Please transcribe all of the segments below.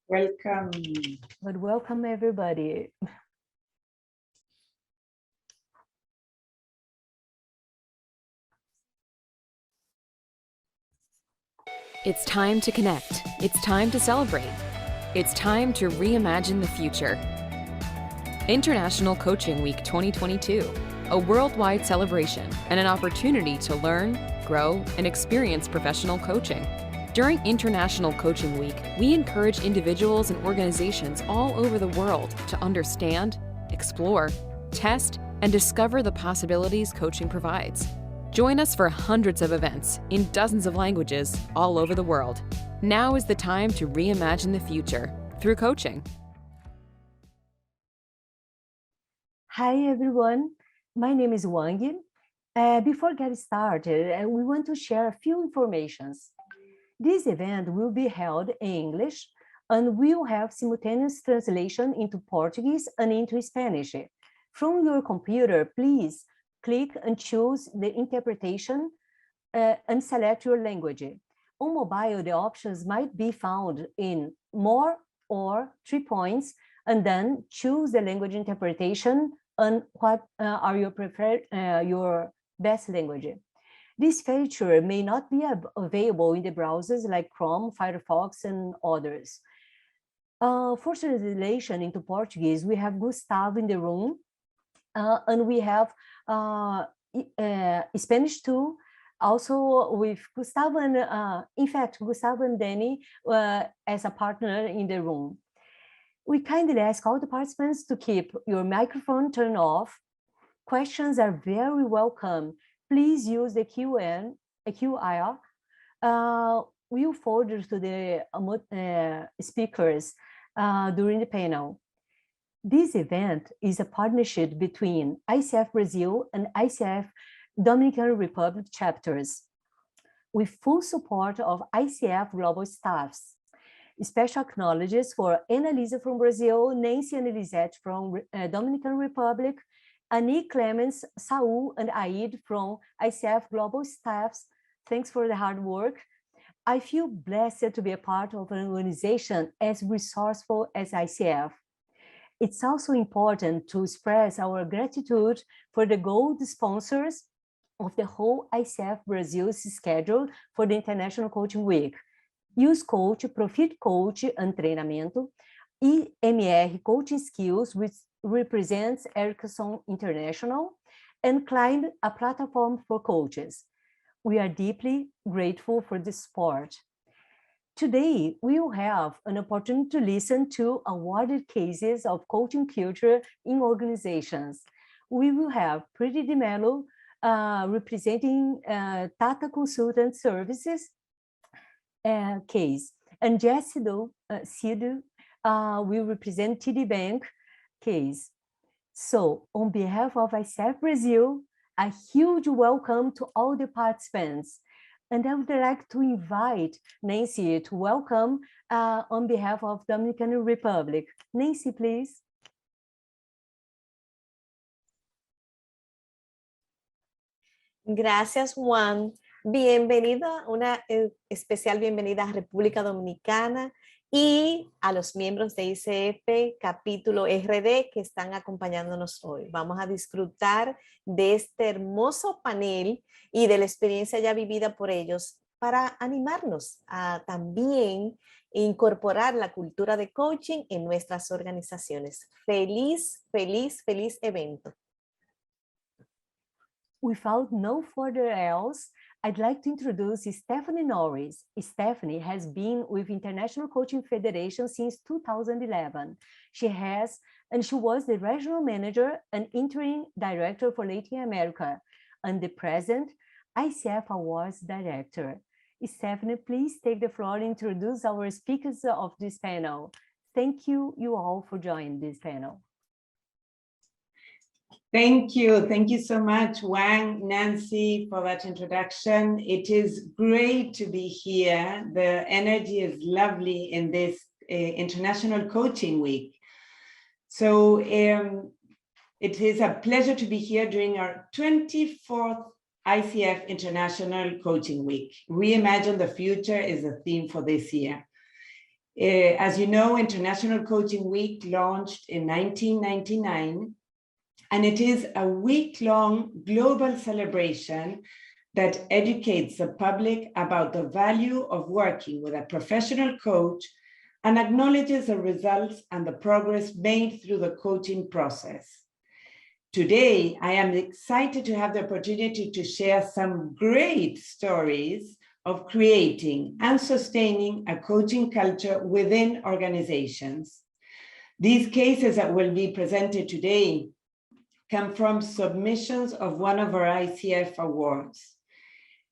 Welcome. But welcome everybody. It's time to connect. It's time to celebrate. It's time to reimagine the future. International Coaching Week 2022, a worldwide celebration and an opportunity to learn, grow, and experience professional coaching. During International Coaching Week, we encourage individuals and organizations all over the world to understand, explore, test, and discover the possibilities coaching provides. Join us for hundreds of events in dozens of languages all over the world. Now is the time to reimagine the future through coaching. Hi everyone, my name is Wang. Before getting started, we want to share a few informations. This event will be held in English and will have simultaneous translation into Portuguese and into Spanish. From your computer, please click and choose the interpretation and select your language. On mobile, the options might be found in More or 3 points, and then choose the language interpretation and what are your preferred, your best language. This feature may not be available in the browsers like Chrome, Firefox, and others. For translation into Portuguese, we have Gustavo in the room, and we have Spanish too, also with Gustavo and, in fact, Gustavo and Danny as a partner in the room. We kindly ask all the participants to keep your microphone turned off. Questions are very welcome. Please use the QR. We'll forward to the speakers during the panel. This event is a partnership between ICF Brazil and ICF Dominican Republic chapters, with full support of ICF global staffs. Special acknowledges for Annalisa from Brazil, Nancy and Elisette from Dominican Republic, Annie Clemens, Saul, and Aid from ICF global staffs. Thanks for the hard work. I feel blessed to be a part of an organization as resourceful as ICF. It's also important to express our gratitude for the gold sponsors of the whole ICF Brazil's schedule for the International Coaching Week. Use Coach, Profit Coach and Treinamento, IMR Coaching Skills, which represents Ericsson International, and Klein, a platform for coaches. We are deeply grateful for the support. Today, we will have an opportunity to listen to awarded cases of coaching culture in organizations. We will have Pretty Di Mello representing Tata Consultant Services case, and Jesse Cido will represent TD Bank case. So on behalf of ICF Brazil, a huge welcome to all the participants. And I would like to invite Nancy to welcome on behalf of Dominican Republic. Nancy, please. Gracias, Juan. Bienvenida, una especial bienvenida a República Dominicana y a los miembros de ICF capítulo RD que están acompañándonos hoy. Vamos a disfrutar de este hermoso panel y de la experiencia ya vivida por ellos para animarnos a también incorporar la cultura de coaching en nuestras organizaciones. Feliz, feliz, feliz evento. Without no further else, I'd like to introduce Stephanie Norris. Stephanie has been with International Coaching Federation since 2011. She was the regional manager and interim director for Latin America, and the present ICF Awards Director. Stephanie, please take the floor and introduce our speakers of this panel. Thank you all for joining this panel. Thank you. Thank you so much, Wang, Nancy, for that introduction. It is great to be here. The energy is lovely in this International Coaching Week. So it is a pleasure to be here during our 24th ICF International Coaching Week. Reimagine the future is the theme for this year. As you know, International Coaching Week launched in 1999, and it is a week-long global celebration that educates the public about the value of working with a professional coach and acknowledges the results and the progress made through the coaching process. Today, I am excited to have the opportunity to share some great stories of creating and sustaining a coaching culture within organizations. These cases that will be presented today come from submissions of one of our ICF awards.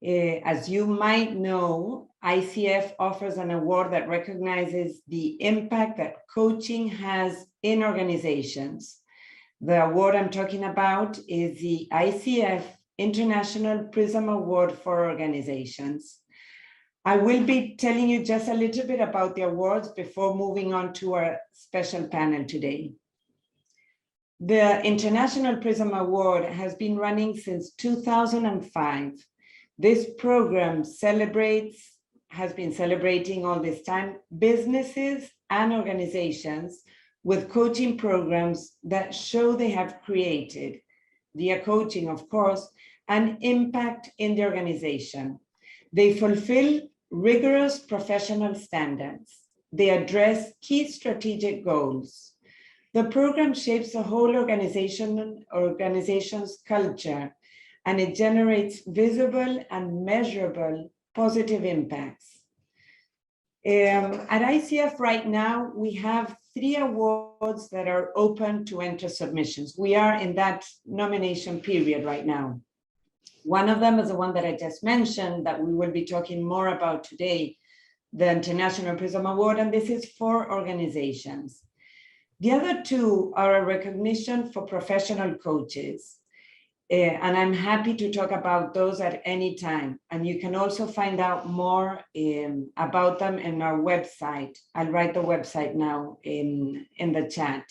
As you might know, ICF offers an award that recognizes the impact that coaching has in organizations. The award I'm talking about is the ICF International Prism Award for Organizations. I will be telling you just a little bit about the awards before moving on to our special panel today. The International Prism Award has been running since 2005. This program has been celebrating all this time businesses and organizations with coaching programs that show they have created, via coaching, of course, an impact in the organization. They fulfill rigorous professional standards. They address key strategic goals. The program shapes the whole organization's culture, and it generates visible and measurable positive impacts. At ICF right now, we have 3 awards that are open to enter submissions. We are in that nomination period right now. One of them is the one that I just mentioned that we will be talking more about today, the International Prism Award, and this is for organizations. The other 2 are a recognition for professional coaches. And I'm happy to talk about those at any time. And you can also find out more about them in our website. I'll write the website now in the chat.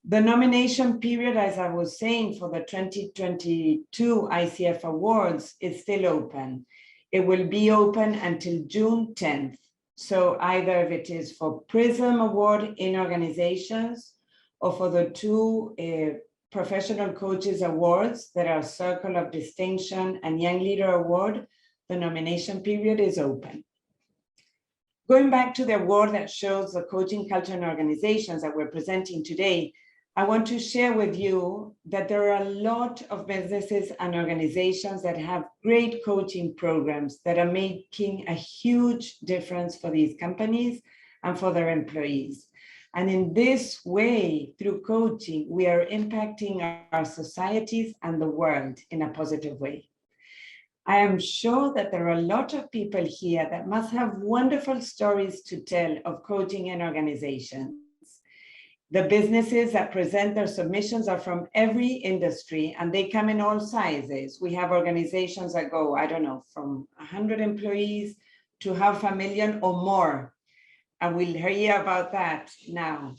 The nomination period, as I was saying, for the 2022 ICF Awards is still open. It will be open until June 10th. So either if it is for Prism Award in organizations or for the 2 Professional Coaches Awards that are Circle of Distinction and Young Leader Award, the nomination period is open. Going back to the award that shows the coaching culture in organizations that we're presenting today, I want to share with you that there are a lot of businesses and organizations that have great coaching programs that are making a huge difference for these companies and for their employees. And in this way, through coaching, we are impacting our societies and the world in a positive way. I am sure that there are a lot of people here that must have wonderful stories to tell of coaching in organizations. The businesses that present their submissions are from every industry, and they come in all sizes. We have organizations that go, I don't know, from 100 employees to 500,000 or more. And we'll hear about that now.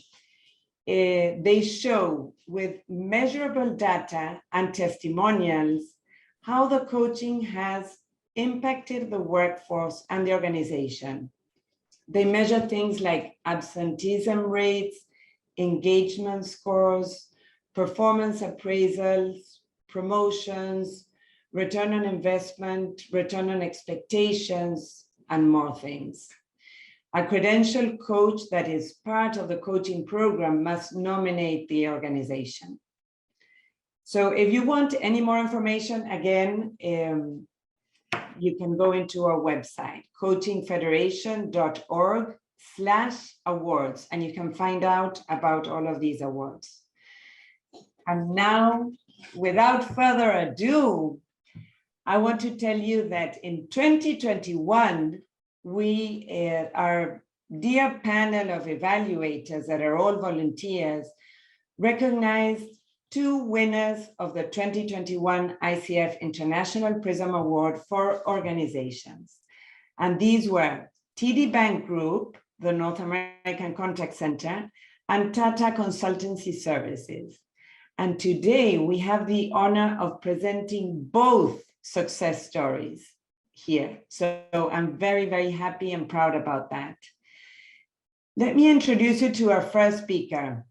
They show with measurable data and testimonials how the coaching has impacted the workforce and the organization. They measure things like absenteeism rates, engagement scores, performance appraisals, promotions, return on investment, return on expectations, and more things. A credentialed coach that is part of the coaching program must nominate the organization. So if you want any more information, again, you can go into our website, coachingfederation.org/awards, and you can find out about all of these awards. And now, without further ado, I want to tell you that in 2021, our dear panel of evaluators that are all volunteers recognized 2 winners of the 2021 ICF International Prism Award for organizations. And these were TD Bank Group, the North American Contact Center, and Tata Consultancy Services. And today we have the honor of presenting both success stories here. So I'm very, very happy and proud about that. Let me introduce you to our first speaker.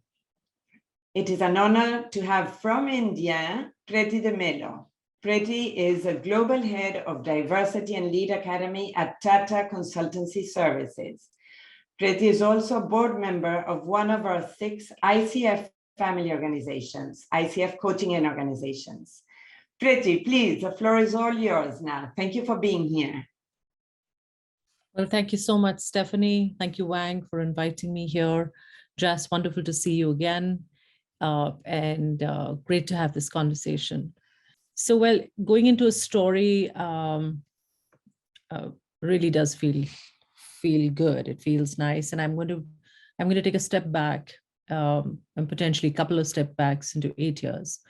It is an honor to have from India, Preti de Mello. Preti is a global head of Diversity and Lead Academy at Tata Consultancy Services. Preti is also a board member of one of our 6 ICF family organizations, ICF coaching and organizations. Preti, please, the floor is all yours now. Thank you for being here. Well, thank you so much, Stephanie. Thank you, Wang, for inviting me here. Jess, wonderful to see you again. And great to have this conversation. So, well, going into a story really does feel good. It feels nice, and I'm going to take a step back and potentially a couple of step backs into 8 years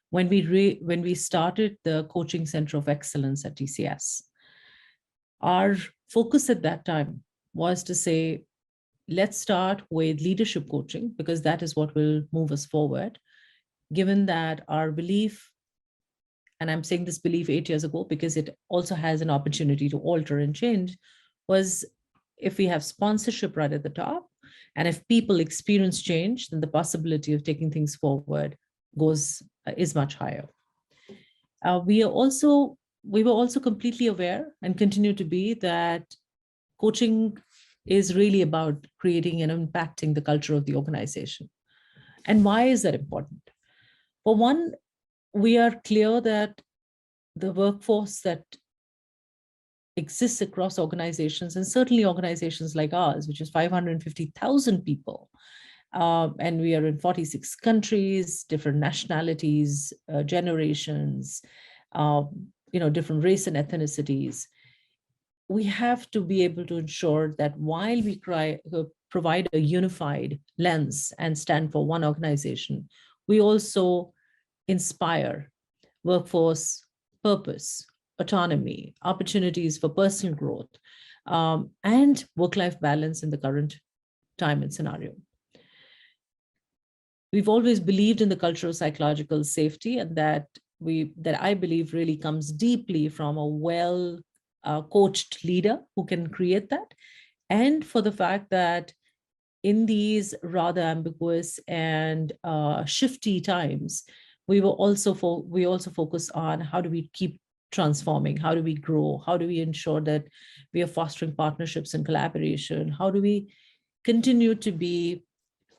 when we started the Coaching Center of Excellence at TCS. Our focus at that time was to say, let's start with leadership coaching because that is what will move us forward, given that our belief, and I'm saying this belief 8 years ago because it also has an opportunity to alter and change, was if we have sponsorship right at the top, and if people experience change, then the possibility of taking things forward is much higher. We were also completely aware and continue to be that coaching is really about creating and impacting the culture of the organization. And why is that important? For one, we are clear that the workforce that exists across organizations, and certainly organizations like ours, which is 550,000 people, and we are in 46 countries, different nationalities, generations, different race and ethnicities. We have to be able to ensure that while we provide a unified lens and stand for one organization, we also inspire workforce purpose, autonomy, opportunities for personal growth, and work-life balance in the current time and scenario. We've always believed in the culture of psychological safety, and that I believe really comes deeply from a well-coached leader who can create that, and for the fact that in these rather ambiguous and shifty times, we also focus on how do we keep transforming, how do we grow, how do we ensure that we are fostering partnerships and collaboration, how do we continue to be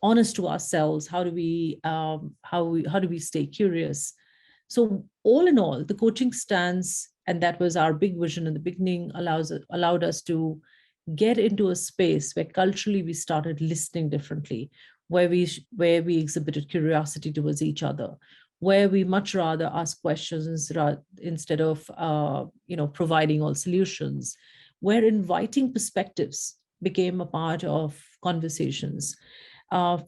honest to ourselves, how do we stay curious. So all in all, the coaching stance, and that was our big vision in the beginning, allowed us to get into a space where culturally we started listening differently, where we exhibited curiosity towards each other, where we much rather ask questions instead of providing all solutions, where inviting perspectives became a part of conversations.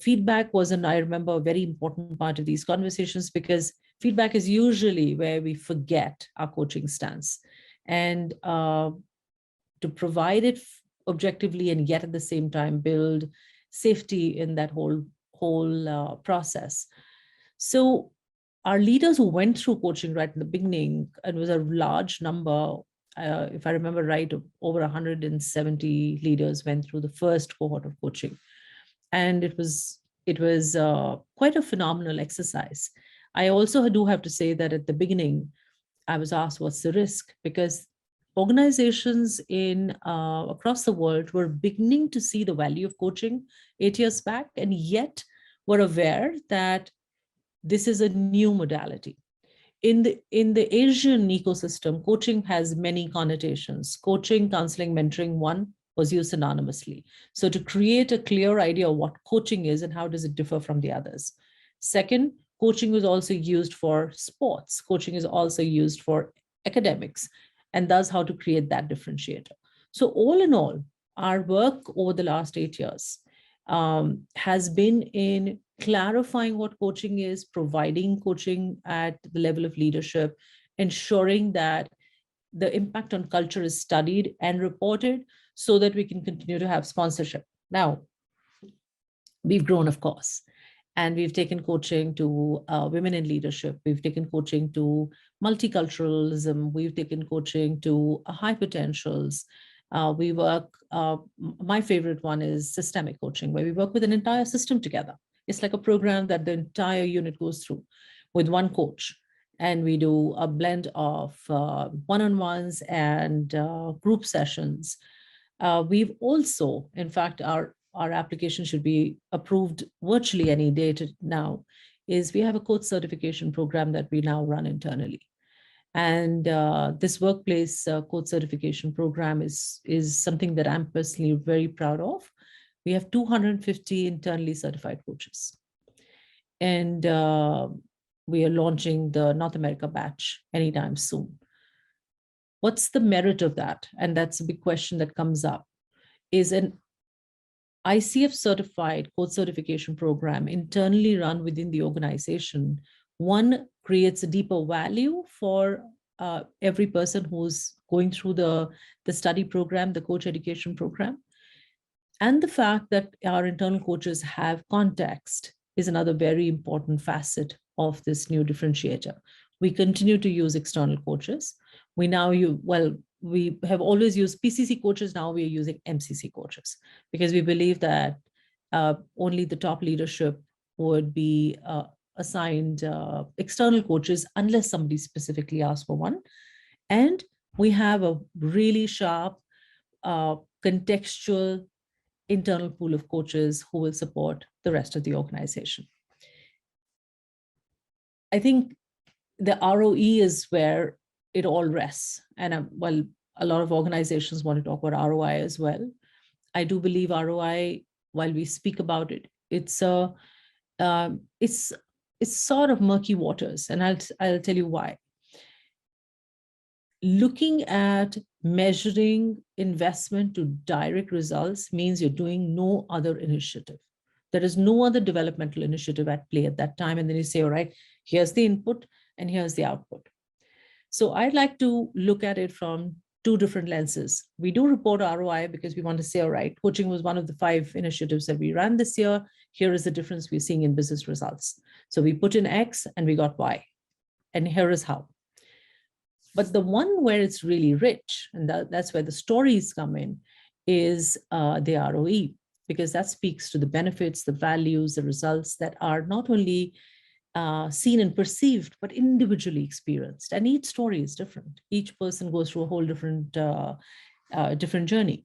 Feedback was, and I remember, a very important part of these conversations, because feedback is usually where we forget our coaching stance. And to provide it objectively and yet at the same time build safety in that whole process. So our leaders who went through coaching right in the beginning, it was a large number, if I remember right, over 170 leaders went through the first cohort of coaching. And it was quite a phenomenal exercise. I also do have to say that at the beginning, I was asked, what's the risk? Because organizations across the world were beginning to see the value of coaching 8 years back, and yet were aware that this is a new modality. In the Asian ecosystem, coaching has many connotations. Coaching, counseling, mentoring, one was used synonymously. So to create a clear idea of what coaching is and how does it differ from the others. Second, coaching was also used for sports. Coaching is also used for academics, and thus how to create that differentiator. So all in all, our work over the last 8 years has been in clarifying what coaching is, providing coaching at the level of leadership, ensuring that the impact on culture is studied and reported so that we can continue to have sponsorship. Now, we've grown, of course, and we've taken coaching to women in leadership. We've taken coaching to multiculturalism. We've taken coaching to high potentials. We work, my favorite one is systemic coaching, where we work with an entire system together. It's like a program that the entire unit goes through with one coach. And we do a blend of one-on-ones and group sessions. We've also, in fact, our application should be approved virtually any day now, is we have a coach certification program that we now run internally. And this workplace coach certification program is something that I'm personally very proud of. We have 250 internally certified coaches. And we are launching the North America batch anytime soon. What's the merit of that? And that's a big question that comes up. Is an ICF certified coach certification program internally run within the organization, one, creates a deeper value for every person who's going through the study program, the coach education program. And the fact that our internal coaches have context is another very important facet of this new differentiator. We continue to use external coaches. We now we have always used PCC coaches. Now we are using MCC coaches because we believe that only the top leadership would be assigned external coaches unless somebody specifically asks for one. And we have a really sharp contextual internal pool of coaches who will support the rest of the organization. I think the ROE is where it all rests. And well, a lot of organizations want to talk about ROI as well. I do believe ROI, while we speak about it, it's sort of murky waters, and I'll tell you why. Looking at measuring investment to direct results means you're doing no other initiative. There is no other developmental initiative at play at that time. And then you say, all right, here's the input and here's the output. So I'd like to look at it from two different lenses. We do report ROI because we want to say, all right, coaching was one of the 5 initiatives that we ran this year. Here is the difference we're seeing in business results. So we put in X and we got Y. And here is how. But the one where it's really rich, and that's where the stories come in, is the ROE, because that speaks to the benefits, the values, the results that are not only seen and perceived, but individually experienced. And each story is different. Each person goes through a whole different journey.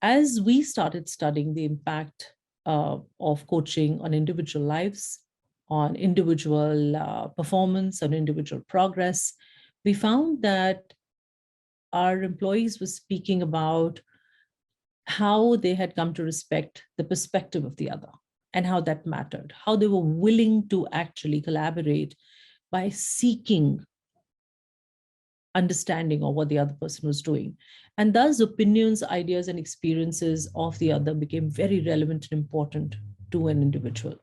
As we started studying the impact of coaching on individual lives, on individual performance, on individual progress, we found that our employees were speaking about how they had come to respect the perspective of the other and how that mattered, how they were willing to actually collaborate by seeking understanding of what the other person was doing. And thus opinions, ideas, and experiences of the other became very relevant and important to an individual.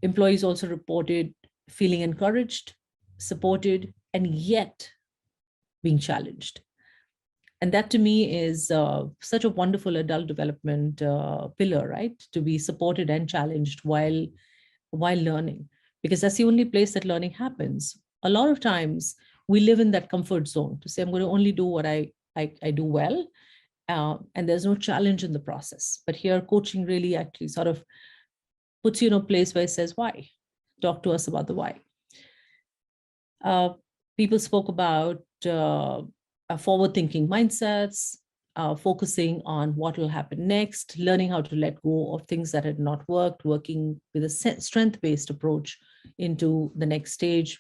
Employees also reported feeling encouraged, supported, and yet being challenged. And that to me is such a wonderful adult development pillar, right? To be supported and challenged while learning, because that's the only place that learning happens. A lot of times we live in that comfort zone to say, I'm going to only do what I do well. And there's no challenge in the process. But here coaching really actually sort of puts you in a place where it says, why? Talk to us about the why. People spoke about forward-thinking mindsets, focusing on what will happen next, learning how to let go of things that had not worked, working with a strength-based approach into the next stage.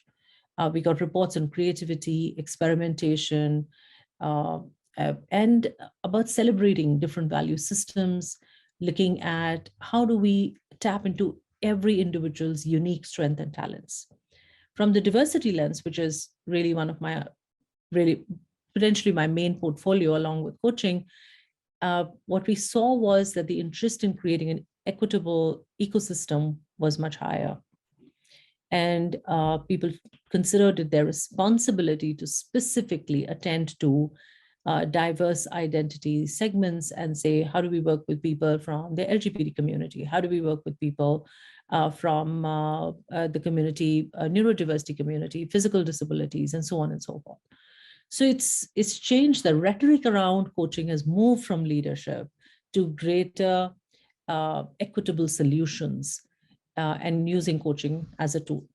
We got reports on creativity, experimentation, and about celebrating different value systems, looking at how do we tap into every individual's unique strength and talents. From the diversity lens, which is really one of my, potentially my main portfolio along with coaching, what we saw was that the interest in creating an equitable ecosystem was much higher. And people considered it their responsibility to specifically attend to diverse identity segments and say, how do we work with people from the LGBT community? How do we work with people from the community, neurodiversity community, physical disabilities, and so on and so forth. So it's changed. The rhetoric around coaching has moved from leadership to greater equitable solutions and using coaching as a tool.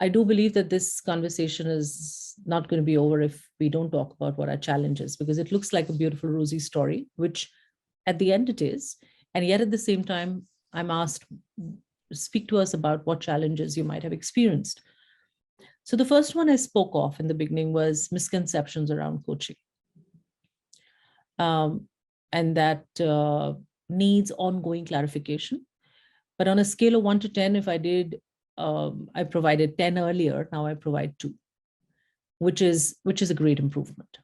I do believe that this conversation is not going to be over if we don't talk about what our challenge is, because it looks like a beautiful, rosy story, which at the end it is. And yet at the same time, I'm asked, speak to us about what challenges you might have experienced. So the first one I spoke of in the beginning was misconceptions around coaching. And that needs ongoing clarification. But on a scale of 1 to 10, if I provided 10 earlier, now I provide 2, which is a great improvement.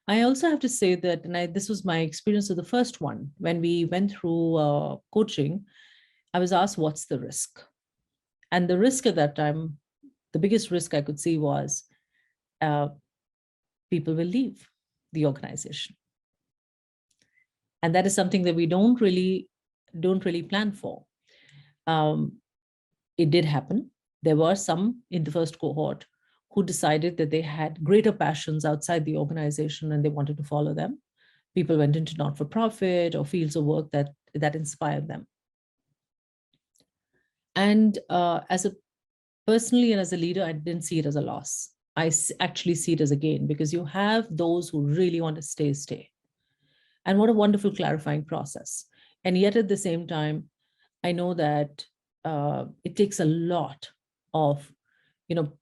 I also have to say that, and this was my experience of the first one, when we went through coaching, I was asked, what's the risk? And the risk at that time, the biggest risk I could see was people will leave the organization. And that is something that we don't really plan for. It did happen. There were some in the first cohort who decided that they had greater passions outside the organization and they wanted to follow them. People went into not-for-profit or fields of work that inspired them. And personally and as a leader, I didn't see it as a loss. I actually see it as a gain, because you have those who really want to stay. And what a wonderful clarifying process. And yet at the same time, I know that it takes a lot of,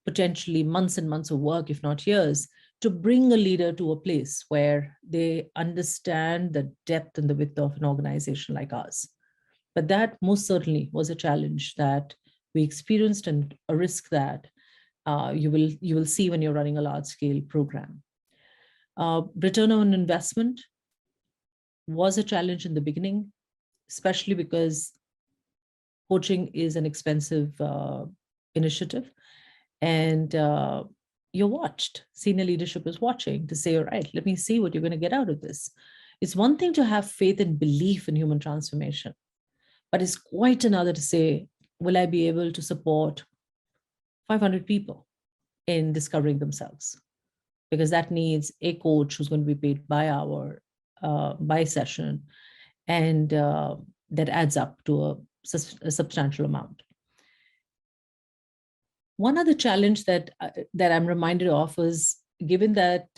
potentially months and months of work, if not years, to bring a leader to a place where they understand the depth and the width of an organization like ours. But that most certainly was a challenge that we experienced, and a risk that you will see when you're running a large-scale program. Return on investment was a challenge in the beginning, especially because coaching is an expensive initiative, and you're watched. Senior leadership is watching to say, all right, let me see what you're going to get out of this. It's one thing to have faith and belief in human transformation, but it's quite another to say, will I be able to support 500 people in discovering themselves? Because that needs a coach who's going to be paid by hour, by session, and that adds up to a substantial amount. One other challenge that I'm reminded of was, given that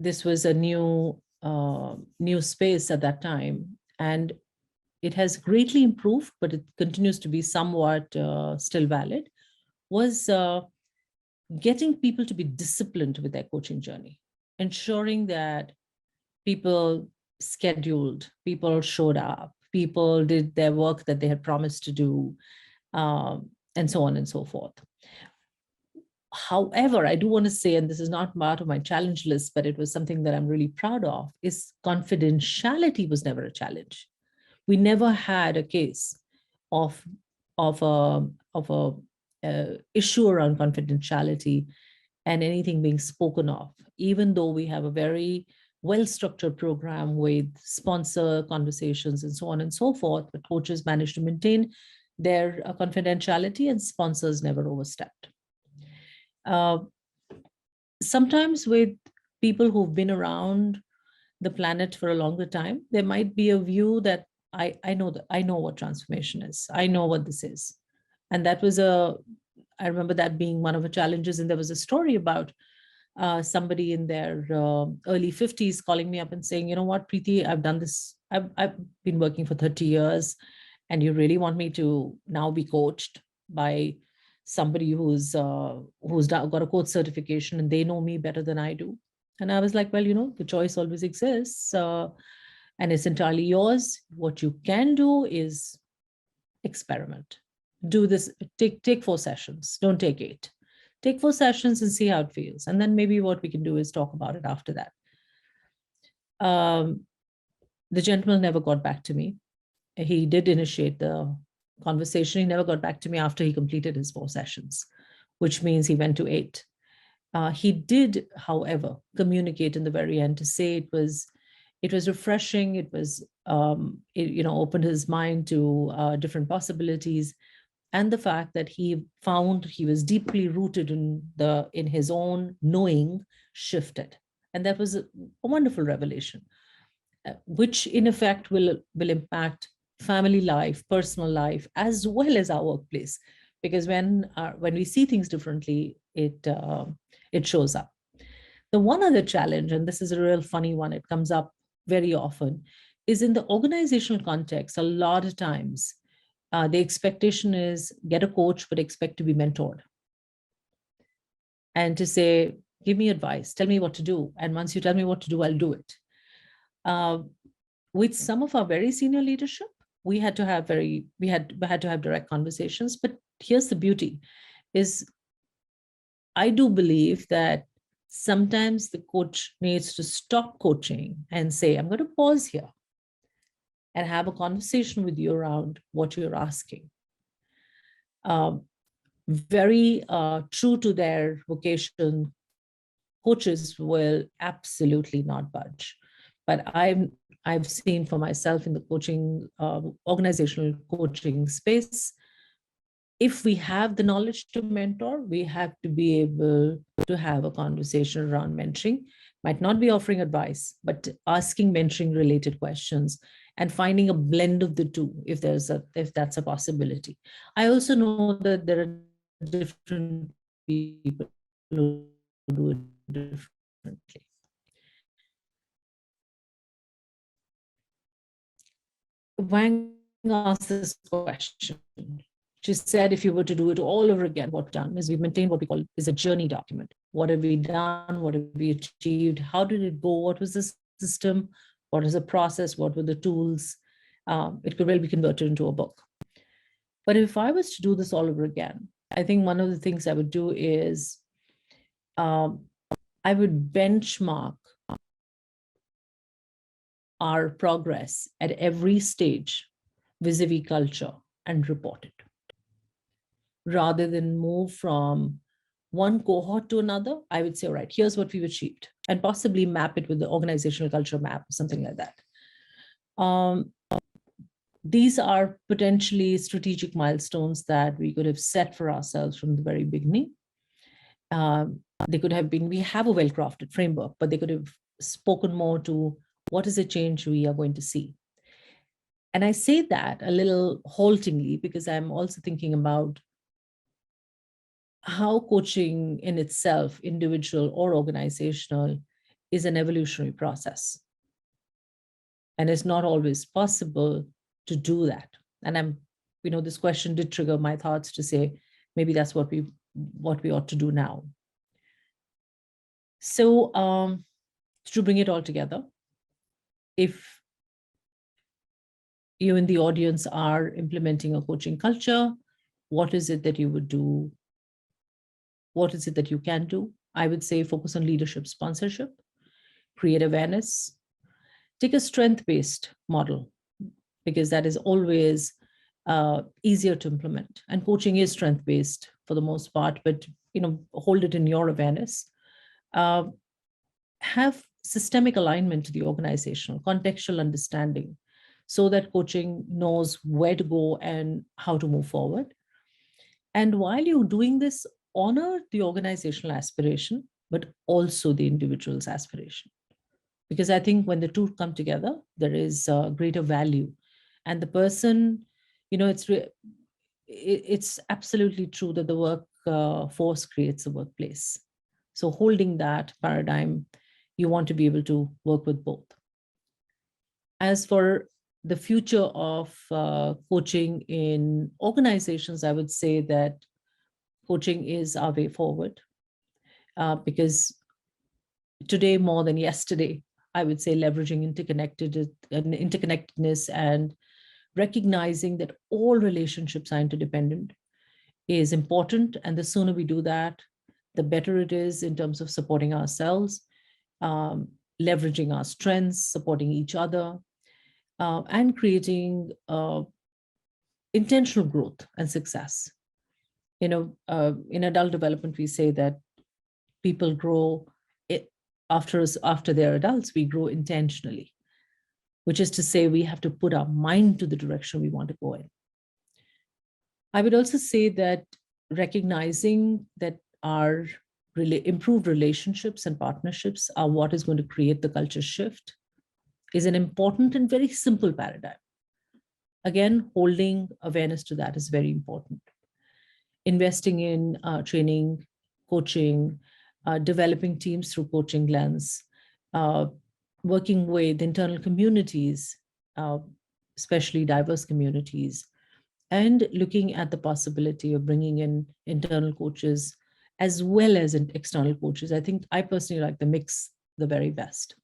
this was a new space at that time, and it has greatly improved, but it continues to be somewhat still valid, was getting people to be disciplined with their coaching journey, ensuring that people scheduled, people showed up, people did their work that they had promised to do, and so on and so forth. However, I do want to say, and this is not part of my challenge list, but it was something that I'm really proud of, is confidentiality was never a challenge. We never had a case of a issue around confidentiality and anything being spoken of, even though we have a very well-structured program with sponsor conversations and so on and so forth, but coaches managed to maintain their confidentiality and sponsors never overstepped. Sometimes with people who've been around the planet for a longer time, there might be a view that I know what transformation is. I know what this is. And that was I remember that being one of the challenges. And there was a story about somebody in their early 50s calling me up and saying, you know what, Preeti, I've done this. I've been working for 30 years, and you really want me to now be coached by somebody who's got a coach certification, and they know me better than I do. And I was like, well, the choice always exists, and it's entirely yours. What you can do is experiment. Do this, take 4 sessions, don't take 8. Take 4 sessions and see how it feels. And then maybe what we can do is talk about it after that. The gentleman never got back to me. He did initiate the conversation. He never got back to me after he completed his 4 sessions, which means he went to 8. He did, however, communicate in the very end to say it was refreshing. It was, opened his mind to different possibilities. and the fact that he found he was deeply rooted in his own knowing shifted. And that was a wonderful revelation, which in effect will impact family life, personal life, as well as our workplace. Because when we see things differently, it shows up. The one other challenge, and this is a real funny one, it comes up very often, is in the organizational context. A lot of times, the expectation is get a coach, but expect to be mentored. And to say, give me advice, tell me what to do. And once you tell me what to do, I'll do it. With some of our very senior leadership, we had to have direct conversations. But here's the beauty is I do believe that sometimes the coach needs to stop coaching and say, I'm going to pause here and have a conversation with you around what you're asking. Very true to their vocation, coaches will absolutely not budge. But I've seen for myself in the coaching, organizational coaching space, if we have the knowledge to mentor, we have to be able to have a conversation around mentoring. Might not be offering advice, but asking mentoring related questions and finding a blend of the two, if that's a possibility. I also know that there are different people who do it differently. Wang asked this question. She said, if you were to do it all over again, what we've done is we've maintained what we call is a journey document. What have we done? What have we achieved? How did it go? What was the system? What is the process? What were the tools? It could well be converted into a book. But if I was to do this all over again, I think one of the things I would do is I would benchmark our progress at every stage vis-a-vis culture and report it, rather than move from one cohort to another. I would say, all right, here's what we've achieved, and possibly map it with the organizational culture map or something like that. These are potentially strategic milestones that we could have set for ourselves from the very beginning. They could have been, we have a well-crafted framework, but they could have spoken more to what is the change we are going to see. And I say that a little haltingly because I'm also thinking about how coaching in itself, individual or organizational, is an evolutionary process. And it's not always possible to do that. And this question did trigger my thoughts to say, maybe that's what we ought to do now. So to bring it all together, if you in the audience are implementing a coaching culture, what is it that you would do? What is it that you can do? I would say focus on leadership sponsorship, create awareness, take a strength-based model, because that is always easier to implement. And coaching is strength-based for the most part, but hold it in your awareness. Have systemic alignment to the organizational, contextual understanding, so that coaching knows where to go and how to move forward. And while you're doing this, honor the organizational aspiration, but also the individual's aspiration. Because I think when the two come together, there is greater value. And the person, it's absolutely true that the workforce creates a workplace. So holding that paradigm, you want to be able to work with both. As for the future of coaching in organizations, I would say that coaching is our way forward, because today more than yesterday, I would say leveraging interconnectedness and recognizing that all relationships are interdependent is important. And the sooner we do that, the better it is in terms of supporting ourselves, leveraging our strengths, supporting each other, and creating intentional growth and success. In adult development, we say that people grow after they're adults, we grow intentionally, which is to say we have to put our mind to the direction we want to go in. I would also say that recognizing that our improved relationships and partnerships are what is going to create the culture shift is an important and very simple paradigm. Again, holding awareness to that is very important. Investing in training, coaching, developing teams through coaching lens, working with internal communities, especially diverse communities, and looking at the possibility of bringing in internal coaches as well as external coaches. I think I personally like the mix the very best.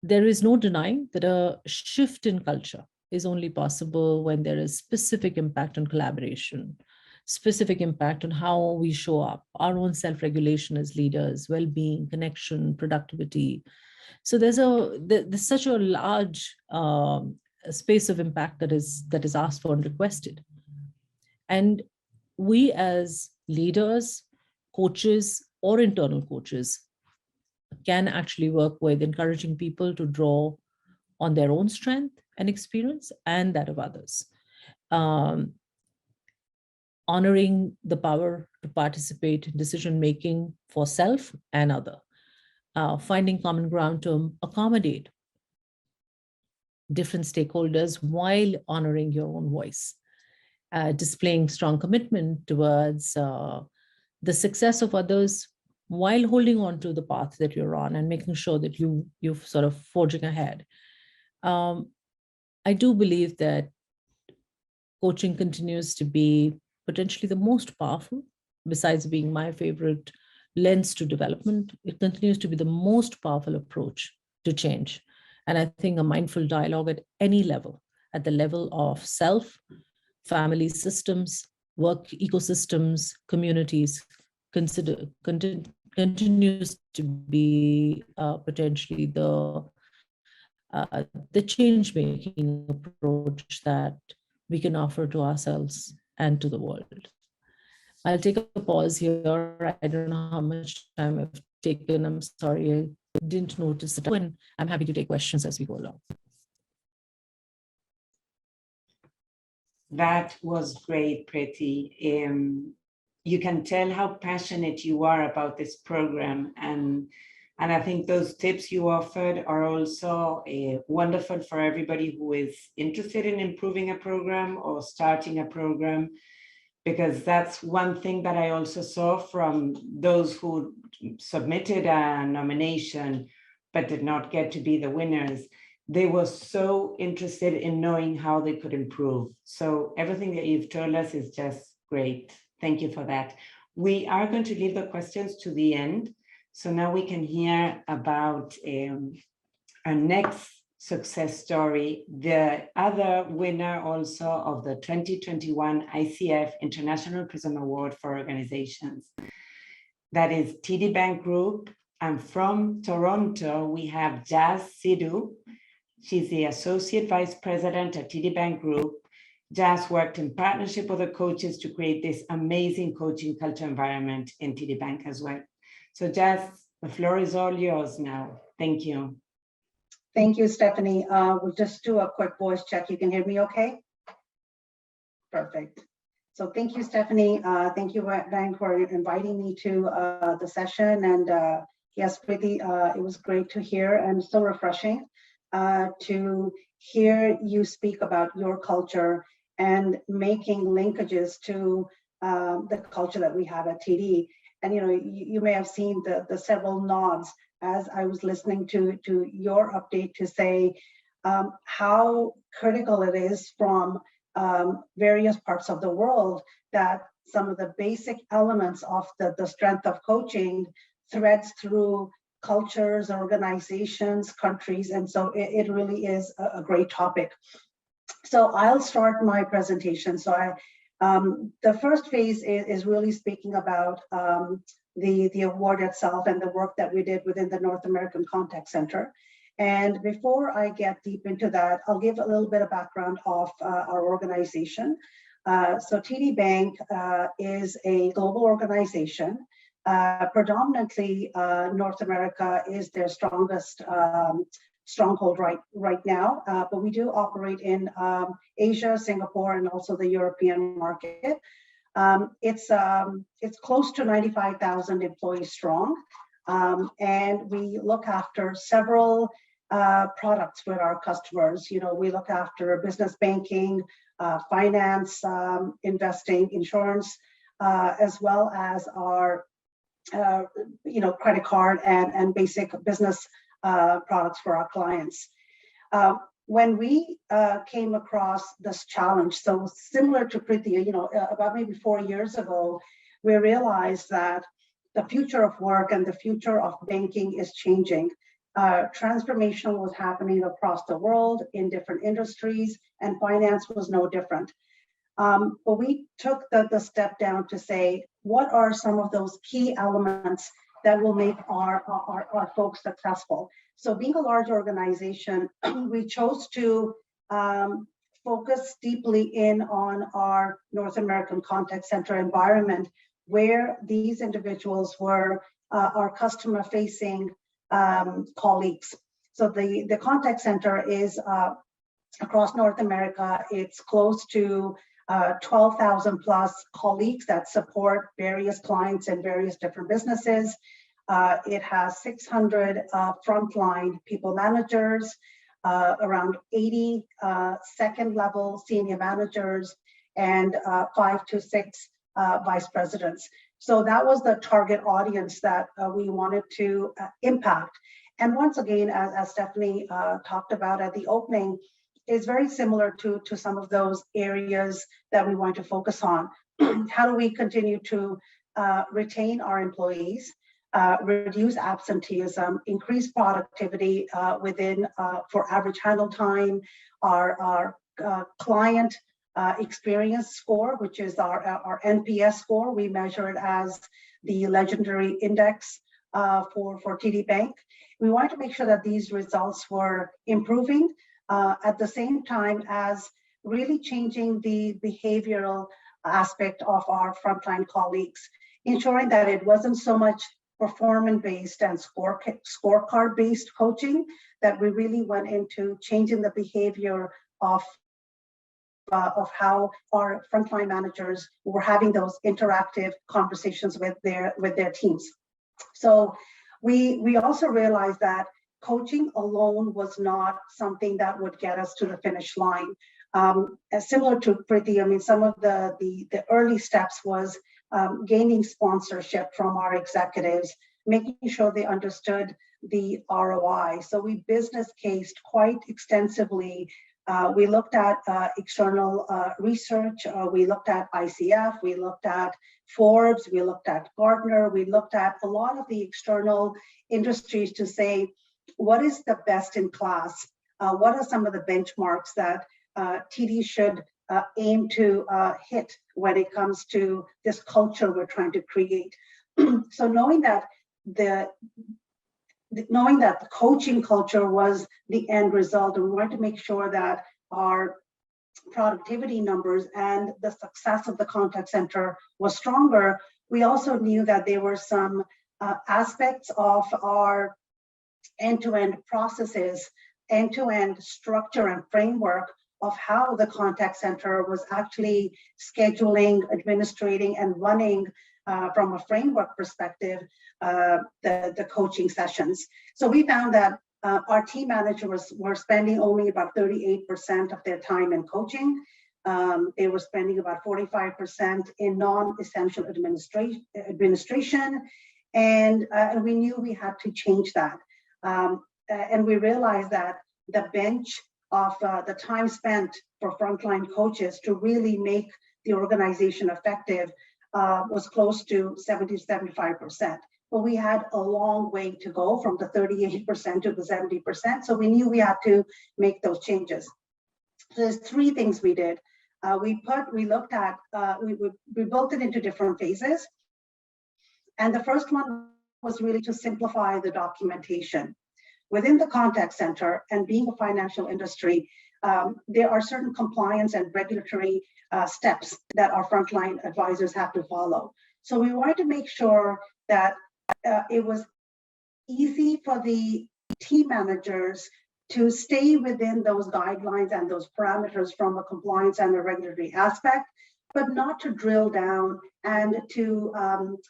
There is no denying that a shift in culture is only possible when there is specific impact on collaboration, specific impact on how we show up, our own self-regulation as leaders, well-being, connection, productivity. So there's such a large space of impact that is asked for and requested. And we as leaders, coaches, or internal coaches can actually work with encouraging people to draw on their own strength and experience and that of others. Honoring the power to participate in decision-making for self and other. Finding common ground to accommodate different stakeholders while honoring your own voice. Displaying strong commitment towards the success of others while holding on to the path that you're on and making sure that you're sort of forging ahead. I do believe that coaching continues to be potentially the most powerful, besides being my favorite lens to development. It continues to be the most powerful approach to change. And I think a mindful dialogue at any level, at the level of self, family systems, work ecosystems, communities, continues to be potentially the change-making approach that we can offer to ourselves and to the world. I'll take a pause here. I don't know how much time I've taken. I'm sorry, I didn't notice the time. And I'm happy to take questions as we go along. That was great, Priti. You can tell how passionate you are about this program, and I think those tips you offered are also wonderful for everybody who is interested in improving a program or starting a program, because that's one thing that I also saw from those who submitted a nomination but did not get to be the winners. They were so interested in knowing how they could improve. So everything that you've told us is just great. Thank you for that. We are going to leave the questions to the end. So now we can hear about our next success story, the other winner also of the 2021 ICF International Prism Award for Organizations. That is TD Bank Group. And from Toronto, we have Jazz Sidhu. She's the Associate Vice President at TD Bank Group. Jazz worked in partnership with the coaches to create this amazing coaching culture environment in TD Bank as well. So Jazz, the floor is all yours now. Thank you. Thank you, Stephanie. We'll just do a quick voice check. You can hear me okay? Perfect. So thank you, Stephanie. Thank you, Bank, for inviting me to the session. And yes, Priti, it was great to hear and so refreshing to hear you speak about your culture and making linkages to the culture that we have at TD. And you may have seen the several nods as I was listening to your update to say how critical it is from various parts of the world that some of the basic elements of the strength of coaching threads through cultures, organizations, countries. And so it really is a great topic. So I'll start my presentation. So the first phase is really speaking about the award itself and the work that we did within the North American Contact Center. And before I get deep into that, I'll give a little bit of background of our organization. So TD Bank is a global organization. Predominantly, North America is their strongest stronghold right now, but we do operate in Asia, Singapore, and also the European market. It's close to 95,000 employees strong, and we look after several products with our customers. We look after business banking, finance, investing, insurance, as well as our credit card and basic business products for our clients. When we came across this challenge, so similar to Prithia, about maybe 4 years ago, we realized that the future of work and the future of banking is changing. Transformation was happening across the world in different industries, and finance was no different. But we took the step down to say, what are some of those key elements that will make our folks successful? So being a large organization, we chose to focus deeply in on our North American contact center environment, where these individuals were our customer-facing colleagues. So the contact center is across North America. It's close to 12,000 plus colleagues that support various clients and various different businesses. It has 600 frontline people managers, around 80 second level senior managers, and 5 to 6 vice presidents. So that was the target audience that we wanted to impact. And once again, as Stephanie talked about at the opening, is very similar to some of those areas that we want to focus on. How do we continue to retain our employees, reduce absenteeism, increase productivity within for average handle time, our client experience score, which is our NPS score. We measure it as the legendary index for TD Bank. We wanted to make sure that these results were improving at the same time as really changing the behavioral aspect of our frontline colleagues, ensuring that it wasn't so much performance-based and scorecard-based coaching, that we really went into changing the behavior of how our frontline managers were having those interactive conversations with their teams. So we also realized that coaching alone was not something that would get us to the finish line. Similar to Priti, I mean, some of the early steps was gaining sponsorship from our executives, making sure they understood the ROI. So we business cased quite extensively. We looked at external research. We looked at ICF. We looked at Forbes. We looked at Gartner. We looked at a lot of the external industries to say, what is the best in class? What are some of the benchmarks that TD should aim to hit when it comes to this culture we're trying to create? So knowing that the coaching culture was the end result, and we wanted to make sure that our productivity numbers and the success of the contact center was stronger, we also knew that there were some aspects of our end-to-end processes, end-to-end structure and framework of how the contact center was actually scheduling, administrating, and running from a framework perspective, the coaching sessions. So we found that our team managers were spending only about 38% of their time in coaching. They were spending about 45% in non-essential administration. And we knew we had to change that. And we realized that the bench of the time spent for frontline coaches to really make the organization effective was close to 70 to 75%. But we had a long way to go from the 38% to the 70%. So we knew we had to make those changes. So there's 3 things we did. We built it into different phases. And the first one was really to simplify the documentation. Within the contact center, and being a financial industry, there are certain compliance and regulatory steps that our frontline advisors have to follow. So we wanted to make sure that it was easy for the team managers to stay within those guidelines and those parameters from a compliance and a regulatory aspect, but not to drill down and to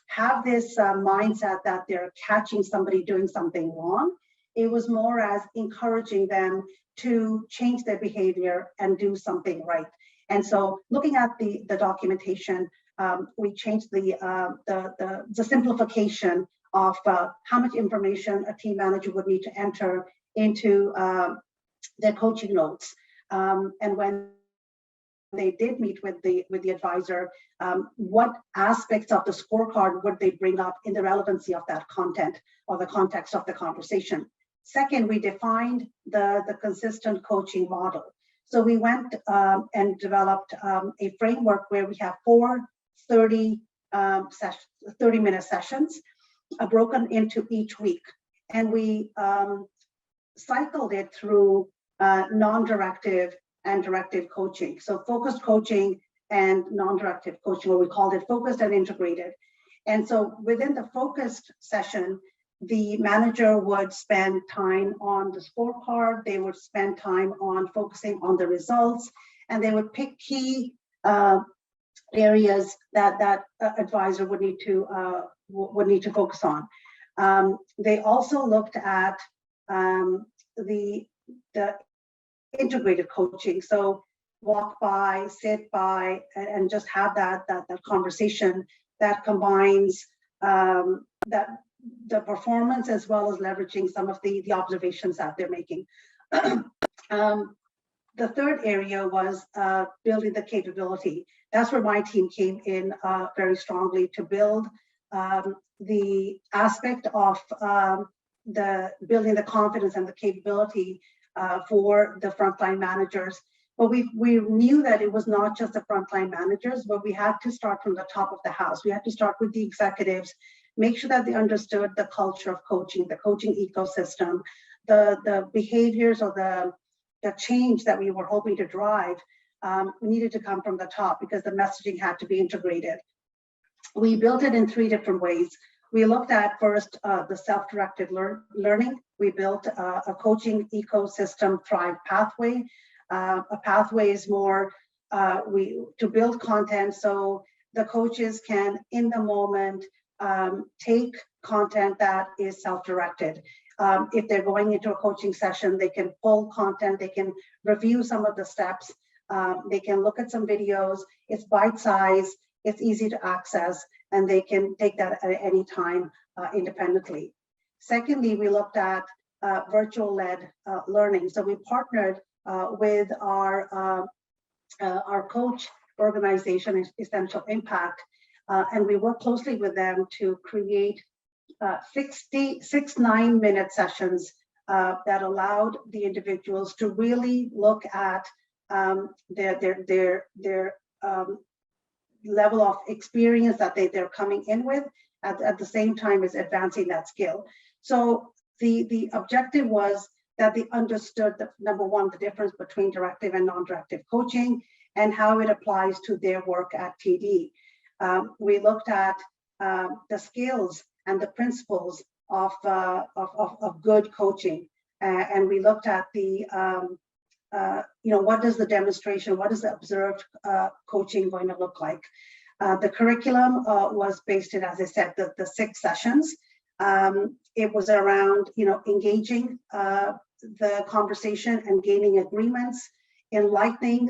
have this mindset that they're catching somebody doing something wrong. It was more as encouraging them to change their behavior and do something right. And so looking at the documentation, we changed the simplification of how much information a team manager would need to enter into their coaching notes. And when they did meet with the advisor, what aspects of the scorecard would they bring up in the relevancy of that content or the context of the conversation. Second, we defined the consistent coaching model. So we went and developed a framework where we have 4 30-minute sessions broken into each week. And we cycled it through non-directive and directive coaching. So focused coaching and non-directive coaching, or we called it focused and integrated. And so within the focused session, the manager would spend time on the scorecard, they would spend time on focusing on the results, and they would pick key areas that advisor would need to focus on. They also looked at the integrated coaching, so walk by, sit by, and just have that conversation that combines the performance as well as leveraging some of the observations that they're making. The third area was building the capability. That's where my team came in very strongly to build the aspect of the building the confidence and the capability for the frontline managers. But we knew that it was not just the frontline managers, but we had to start from the top of the house. We had to start with the executives, make sure that they understood the culture of coaching, the coaching ecosystem, the behaviors or the change that we were hoping to drive needed to come from the top because the messaging had to be integrated. We built it in 3 different ways. We looked at first the self-directed learning. We built a coaching ecosystem Thrive pathway. A pathway is more to build content so the coaches can, in the moment, take content that is self-directed. If they're going into a coaching session, they can pull content, they can review some of the steps, they can look at some videos. It's bite-sized, it's easy to access, and they can take that at any time independently. Secondly, we looked at virtual-led learning. So we partnered with our coach organization, Essential Impact, and we worked closely with them to create 6 9-minute sessions that allowed the individuals to really look at their level of experience that they're coming in with at the same time as advancing that skill. So the objective was that they understood that, number one, the difference between directive and non-directive coaching and how it applies to their work at TD. We looked at the skills and the principles of good coaching, and we looked at the what does the demonstration, what is the observed coaching going to look like? The curriculum was based in, as I said, the 6 sessions. It was around engaging the conversation and gaining agreements, enlightening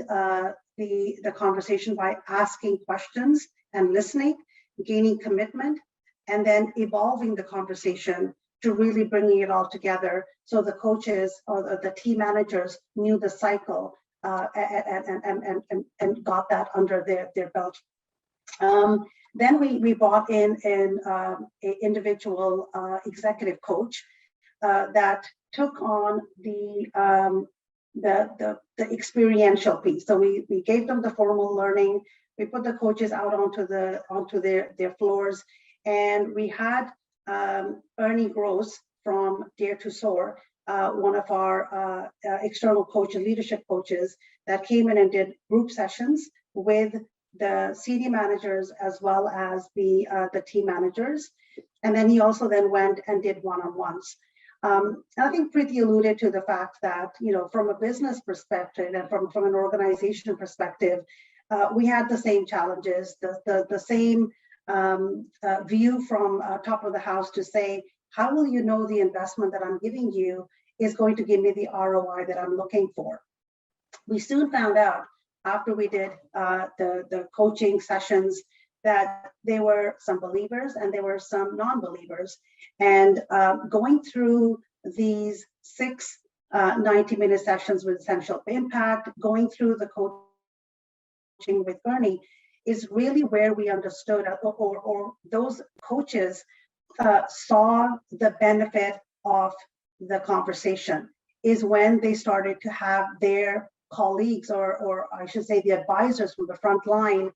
the conversation by asking questions and listening, gaining commitment, and then evolving the conversation to really bringing it all together so the coaches or the team managers knew the cycle and got that under their belt. Then we brought in an individual executive coach that took on the experiential piece. So we gave them the formal learning. We put the coaches out onto their floors, and we had Ernie Gross from Dare to Soar, one of our external coaches, leadership coaches, that came in and did group sessions with the senior managers as well as the team managers. And then he also then went and did one-on-ones. And I think Preeti alluded to the fact that, from a business perspective and from an organization perspective, we had the same challenges, the same view from top of the house to say, how will you know the investment that I'm giving you is going to give me the ROI that I'm looking for? We soon found out after we did the coaching sessions that there were some believers and there were some non-believers. And going through these 6 90-minute sessions with Essential Impact, going through the coaching with Bernie, is really where we understood, or those coaches saw the benefit of the conversation, is when they started to have their colleagues, or I should say the advisors from the front line,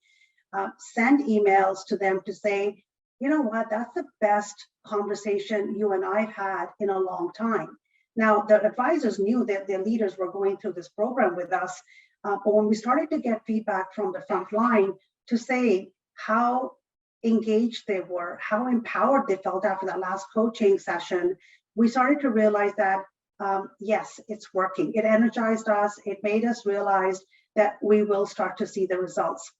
send emails to them to say, you know what, that's the best conversation you and I've had in a long time. Now, the advisors knew that their leaders were going through this program with us, but when we started to get feedback from the front line to say how engaged they were, how empowered they felt after that last coaching session, we started to realize that, yes, it's working. It energized us. It made us realize that we will start to see the results.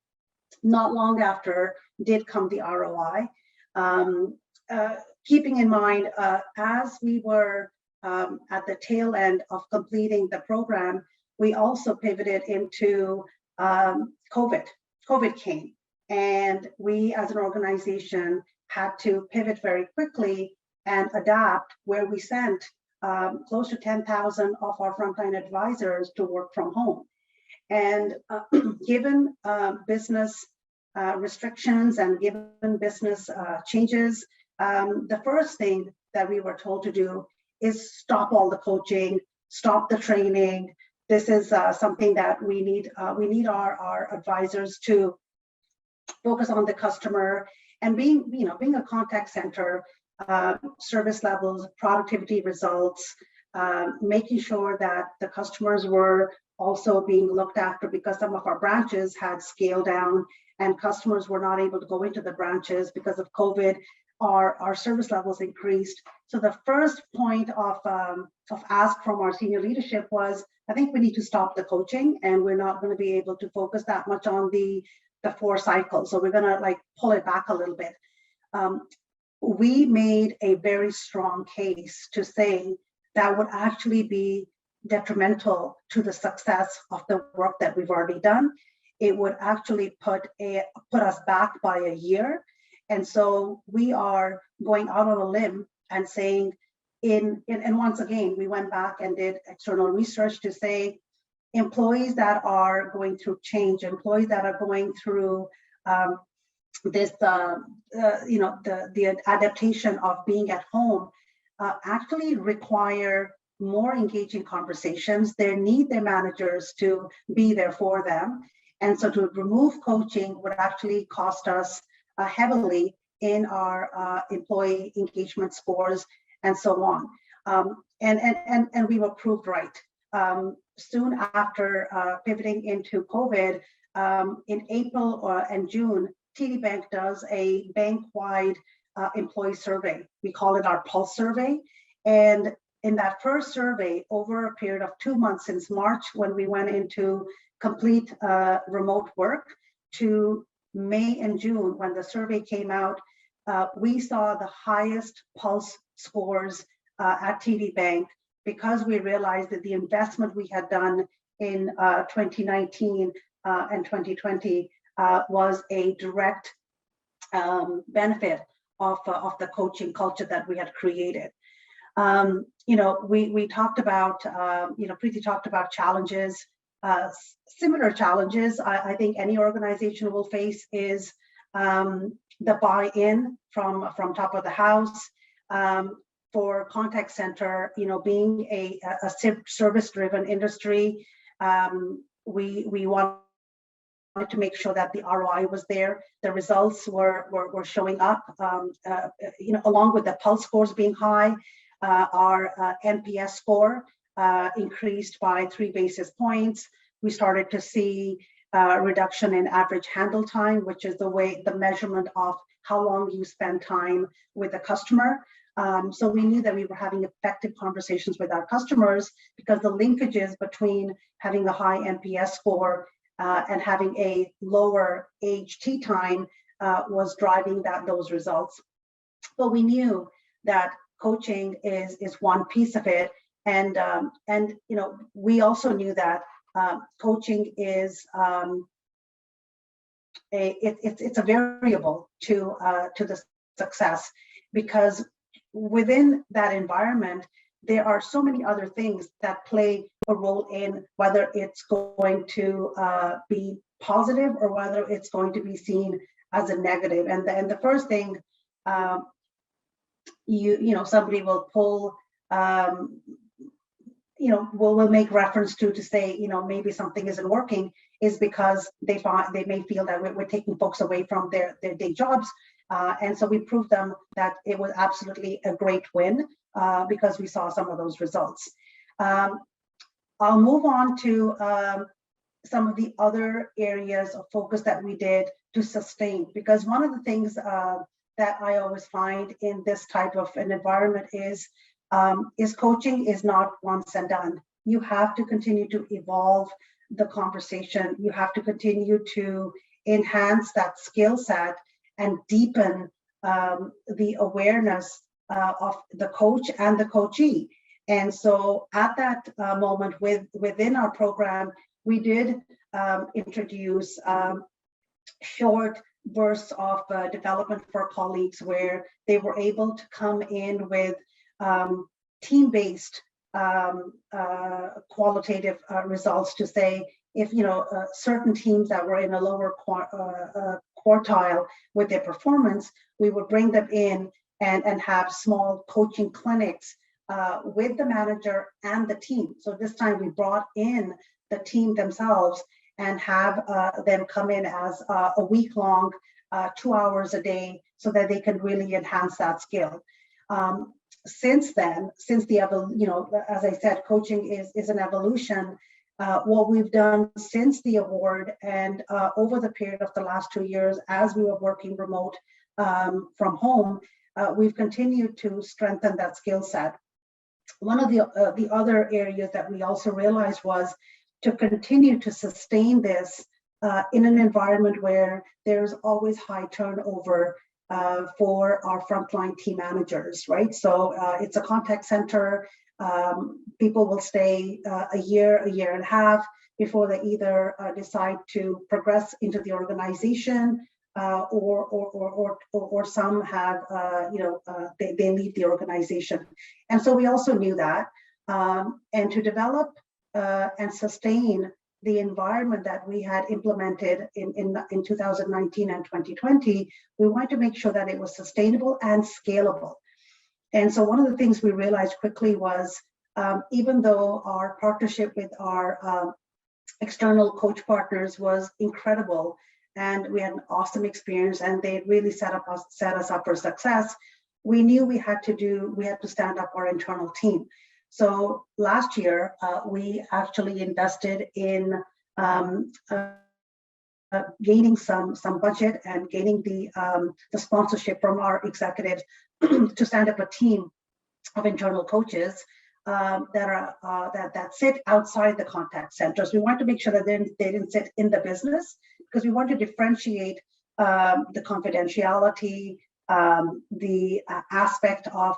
Not long after did come the ROI. Keeping in mind, as we were at the tail end of completing the program, we also pivoted into COVID. COVID came, and we as an organization had to pivot very quickly and adapt, where we sent close to 10,000 of our frontline advisors to work from home. And given business restrictions and given business changes, the first thing that we were told to do is stop all the coaching, stop the training. This is something that we need our advisors to focus on the customer, and being a contact center, service levels, productivity results, making sure that the customers were also being looked after, because some of our branches had scaled down and customers were not able to go into the branches because of COVID. Our service levels increased. So the first point of ask from our senior leadership was, I think we need to stop the coaching, and we're not going to be able to focus that much on the 4 cycles. So we're going to pull it back a little bit. We made a very strong case to say that would actually be detrimental to the success of the work that we've already done. It would actually put us back by a year. And so we are going out on a limb and saying, and once again, we went back and did external research to say, employees that are going through change, employees that are going through this, the adaptation of being at home, actually require more engaging conversations. They need their managers to be there for them. And so to remove coaching would actually cost us heavily in our employee engagement scores and so on. And we were proved right. Soon after pivoting into COVID, in April and June, TD Bank does a bank-wide employee survey. We call it our Pulse survey. And in that first survey, over a period of 2 months since March, when we went into complete remote work, to May and June, when the survey came out, we saw the highest Pulse scores at TD Bank, because we realized that the investment we had done in 2019 and 2020 was a direct benefit of the coaching culture that we had created. We talked about, Preeti talked about challenges, similar challenges I think any organization will face is the buy-in from top of the house. For contact center, being a service-driven industry, we wanted to make sure that the ROI was there. The results were showing up, along with the Pulse scores being high. Our NPS score increased by 3 basis points. We started to see a reduction in average handle time, which is the measurement of how long you spend time with the customer. So we knew that we were having effective conversations with our customers because the linkages between having a high NPS score and having a lower HT time was driving those results. But we knew that coaching is one piece of it, and we also knew that coaching is it's a variable to the success, because within that environment there are so many other things that play a role in whether it's going to be positive or whether it's going to be seen as a negative. And the first thing somebody will pull will make reference to say, maybe something isn't working, is because they may feel that we're taking folks away from their day jobs. And so we proved them that it was absolutely a great win because we saw some of those results. I'll move on to some of the other areas of focus that we did to sustain, because one of the things that I always find in this type of an environment is coaching is not once and done. You have to continue to evolve the conversation. You have to continue to enhance that skill set and deepen the awareness of the coach and the coachee. And so at that moment within our program, we did introduce short bursts of development for colleagues where they were able to come in with team-based qualitative results to say, if certain teams that were in a lower quartile with their performance, we would bring them in and have small coaching clinics with the manager and the team. So this time we brought in the team themselves and have them come in as a week-long, 2 hours a day, so that they can really enhance that skill. Since then, as I said, coaching is an evolution. What we've done since the award and over the period of the last 2 years, as we were working remote from home, we've continued to strengthen that skill set. One of the other areas that we also realized was to continue to sustain this in an environment where there's always high turnover for our frontline team managers, right? So it's a contact center. People will stay a year and a half before they either decide to progress into the organization or some have, they leave the organization. And so we also knew that. And to develop and sustain the environment that we had implemented in 2019 and 2020, we wanted to make sure that it was sustainable and scalable. And so one of the things we realized quickly was, even though our partnership with our external coach partners was incredible, and we had an awesome experience, and they really set us up for success, we knew we had to stand up our internal team. So last year, we actually invested in gaining some budget and gaining the sponsorship from our executives to stand up a team of internal coaches that sit outside the contact centers. We wanted to make sure that they didn't sit in the business, because we want to differentiate the confidentiality, the aspect of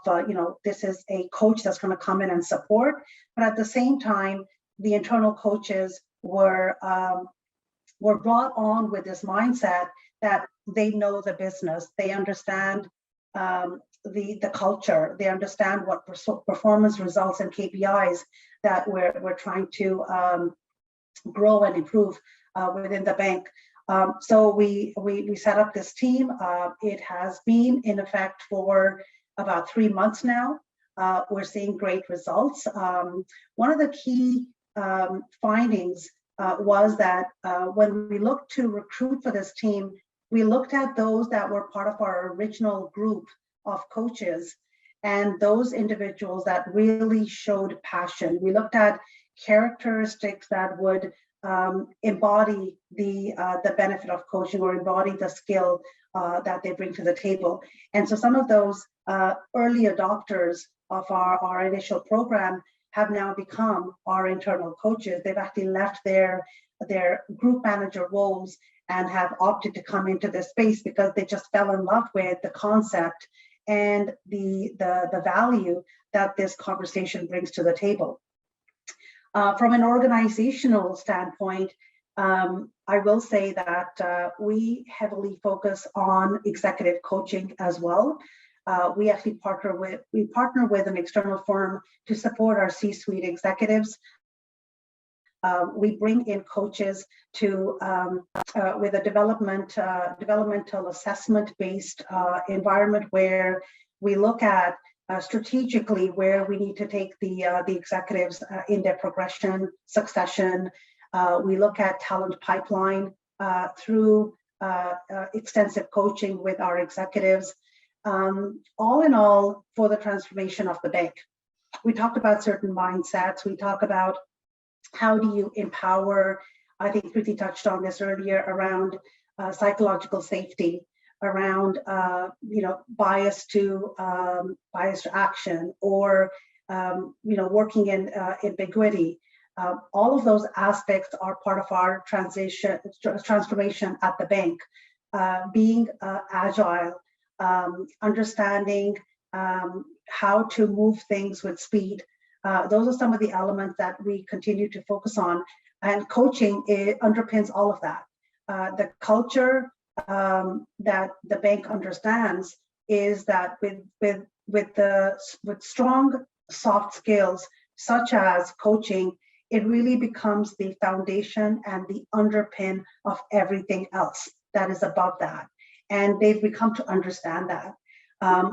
this is a coach that's going to come in and support, but at the same time, the internal coaches were brought on with this mindset that they know the business, they understand the culture, they understand what performance results and KPIs that we're trying to grow and improve within the bank. So we set up this team. It has been in effect for about 3 months now. We're seeing great results. One of the key findings was that when we looked to recruit for this team, we looked at those that were part of our original group of coaches and those individuals that really showed passion. We looked at characteristics that would embody the benefit of coaching or embody the skill that they bring to the table. And so some of those early adopters of our initial program have now become our internal coaches. They've actually left their group manager roles and have opted to come into this space because they just fell in love with the concept and the value that this conversation brings to the table. From an organizational standpoint, I will say that we heavily focus on executive coaching as well. We actually partner with an external firm to support our C-suite executives. We bring in coaches to with a developmental assessment-based environment where we look at strategically where we need to take the executives in their progression, succession. We look at talent pipeline through extensive coaching with our executives. All in all, for the transformation of the bank. We talked about certain mindsets. We talk about how do you empower, I think Kriti touched on this earlier, around psychological safety, around bias to action, or working in ambiguity. All of those aspects are part of our transformation at the bank. Being agile, understanding how to move things with speed. Those are some of the elements that we continue to focus on, and coaching underpins all of that. The culture that the bank understands is that with strong soft skills such as coaching, it really becomes the foundation and the underpin of everything else that is above that. And they've become to understand that.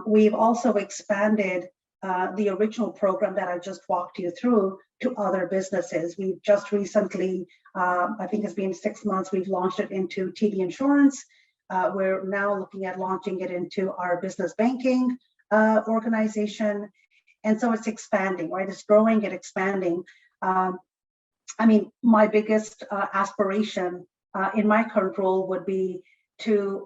We've also expanded the original program that I just walked you through to other businesses. We've just recently, I think it's been 6 months, we've launched it into TD Insurance. We're now looking at launching it into our business banking organization. And so it's expanding, right? It's growing and expanding. I mean, my biggest aspiration in my current role would be to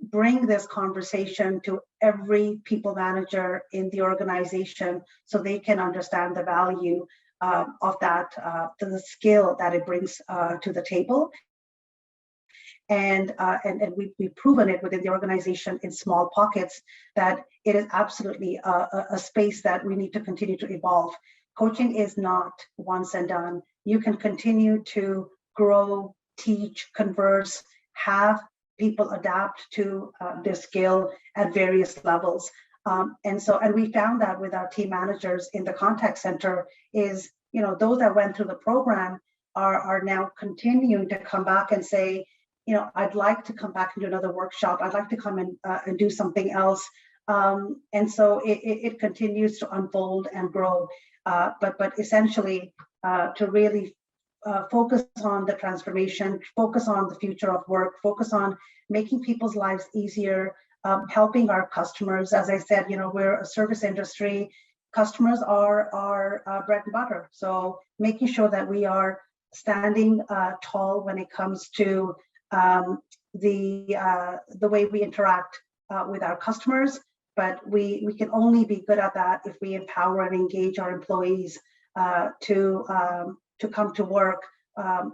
bring this conversation to every people manager in the organization so they can understand the value of that, the skill that it brings to the table. And we've proven it within the organization in small pockets that it is absolutely a space that we need to continue to evolve. Coaching is not once and done. You can continue to grow, teach, converse, have people adapt to their skill at various levels. And we found that with our team managers in the contact center is, those that went through the program are now continuing to come back and say, I'd like to come back and do another workshop. I'd like to come and do something else. And so it continues to unfold and grow. But essentially to really focus on the transformation, focus on the future of work, focus on making people's lives easier, helping our customers. As I said, we're a service industry. Customers are our bread and butter. So making sure that we are standing tall when it comes to the way we interact with our customers. But we can only be good at that if we empower and engage our employees to come to work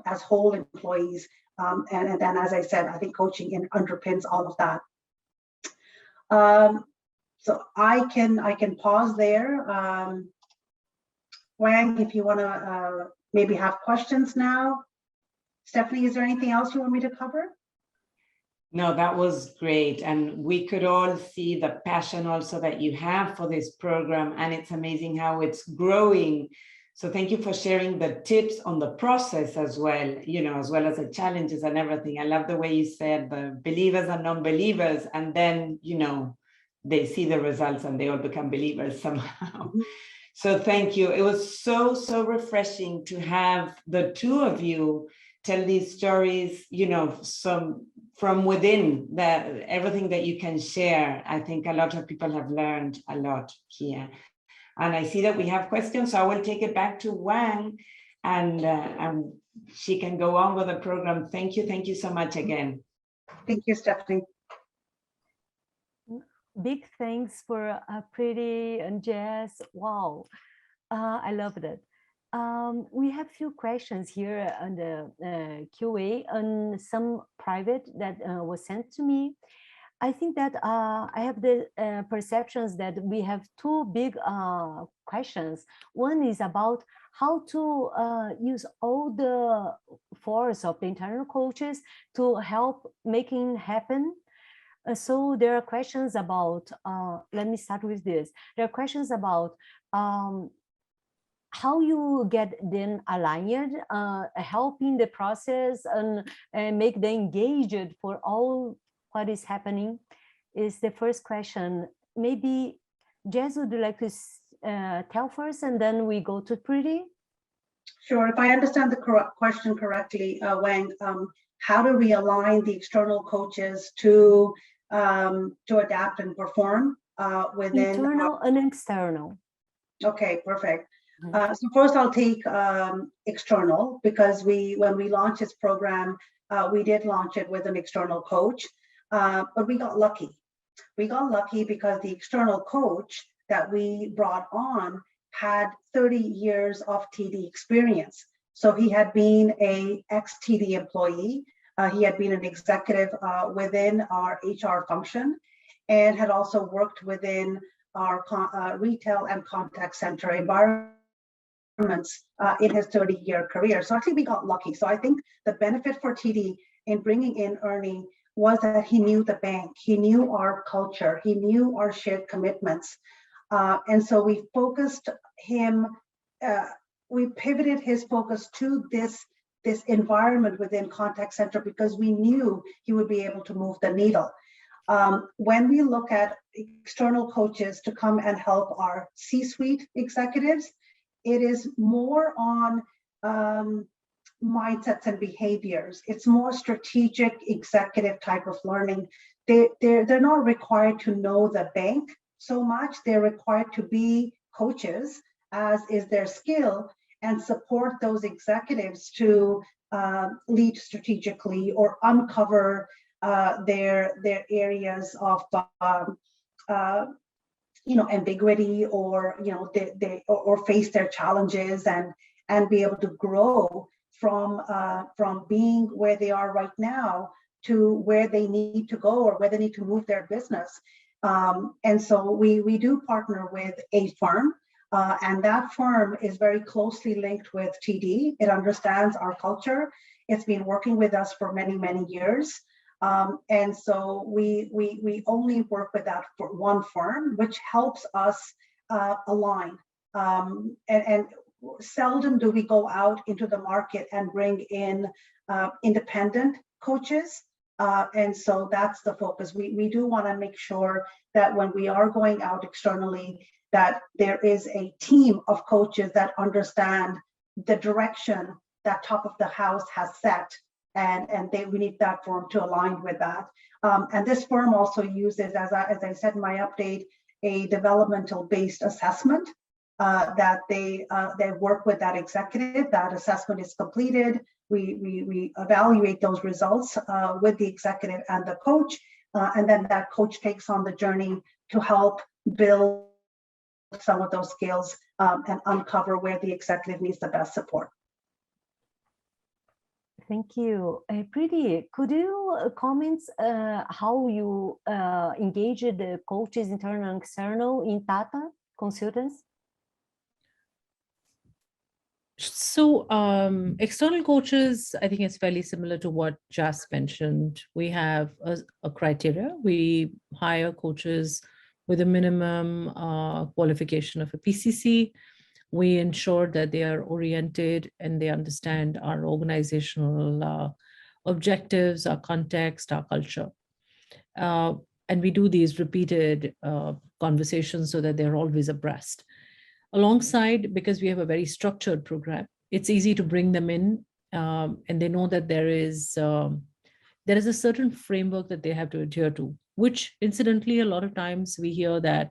as whole employees. And then, as I said, I think coaching underpins all of that. So I can pause there. Wang, if you want to maybe have questions now. Stephanie, is there anything else you want me to cover? No, that was great. And we could all see the passion also that you have for this program. And it's amazing how it's growing. So thank you for sharing the tips on the process as well, as well as the challenges and everything. I love the way you said the believers and non-believers, and then, they see the results and they all become believers somehow. So thank you. It was so, so refreshing to have the two of you tell these stories, some from within, everything that you can share. I think a lot of people have learned a lot here. And I see that we have questions, so I will take it back to Wang and she can go on with the program. Thank you so much again. Thank you, Stephanie. Big thanks for Pretty and Jess. Wow, I love that. We have few questions here on the QA and some private that was sent to me. I think that I have the perceptions that we have two big questions. One is about how to use all the force of the internal coaches to help making happen. So there are questions about, let me start with this. There are questions about how you get them aligned, helping the process and make them engaged for all what is happening is the first question. Maybe Jess, would you like to tell first and then we go to Pretty? Sure, if I understand the question correctly, Wang, how do we align the external coaches to adapt and perform within internal and external? Okay, perfect. So first I'll take external, because when we launched this program, we did launch it with an external coach, but we got lucky. We got lucky because the external coach that we brought on had 30 years of TD experience. So he had been a ex-TD employee. He had been an executive within our HR function and had also worked within our retail and contact center environments in his 30-year career. So I think we got lucky. So I think the benefit for TD in bringing in Ernie was that he knew the bank, he knew our culture, he knew our shared commitments. And so we focused him, we pivoted his focus to this environment within contact center because we knew he would be able to move the needle. When we look at external coaches to come and help our C-suite executives, it is more on mindsets and behaviors. It's more strategic executive type of learning. They're not required to know the bank so much. They're required to be coaches, as is their skill, and support those executives to lead strategically or uncover their areas of ambiguity, or or face their challenges and be able to grow from being where they are right now to where they need to go or where they need to move their business. And so we do partner with a firm, and that firm is very closely linked with TD. It understands our culture. It's been working with us for many, many years. And so we only work with that for one firm, which helps us align. And seldom do we go out into the market and bring in independent coaches. And so that's the focus. We do want to make sure that when we are going out externally, that there is a team of coaches that understand the direction that top of the house has set, and we need that firm to align with that. And this firm also uses, as I said in my update, a developmental based assessment that they work with that executive. That assessment is completed. We evaluate those results with the executive and the coach, and then that coach takes on the journey to help build some of those skills and uncover where the executive needs the best support. Thank you. Pretty, could you comment how you engage the coaches, internal and external, in Tata Consultants? So external coaches, I think it's fairly similar to what Jas mentioned. We have a criteria. We hire coaches with a minimum qualification of a PCC. We ensure that they are oriented and they understand our organizational objectives, our context, our culture. And we do these repeated conversations so that they're always abreast. Alongside, because we have a very structured program, it's easy to bring them in, and they know that there is a certain framework that they have to adhere to, which incidentally, a lot of times we hear that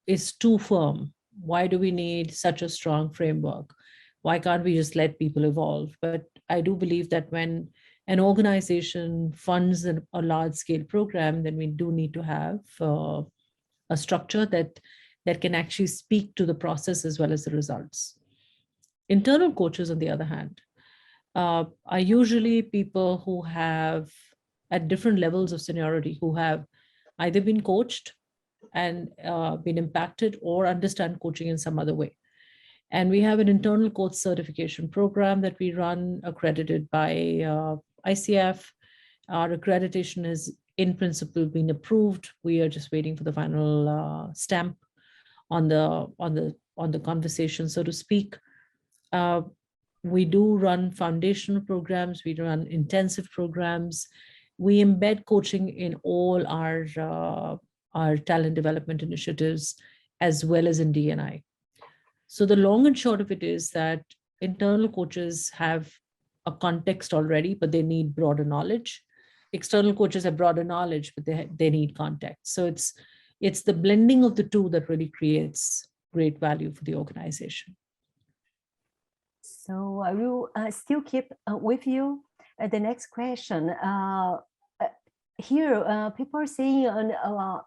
is too firm. Why do we need such a strong framework? Why can't we just let people evolve? But I do believe that when an organization funds a large-scale program, then we do need to have a structure that can actually speak to the process as well as the results. Internal coaches, on the other hand, are usually people who have, at different levels of seniority, who have either been coached and been impacted or understand coaching in some other way. And we have an internal coach certification program that we run, accredited by ICF. Our accreditation has in principle been approved. We are just waiting for the final stamp on the conversation, so to speak. We do run foundational programs. We run intensive programs. We embed coaching in all our talent development initiatives, as well as in D&I. So the long and short of it is that internal coaches have a context already, but they need broader knowledge. External coaches have broader knowledge, but they need context. So it's the blending of the two that really creates great value for the organization. So I will still keep with you. The next question. Here, people are saying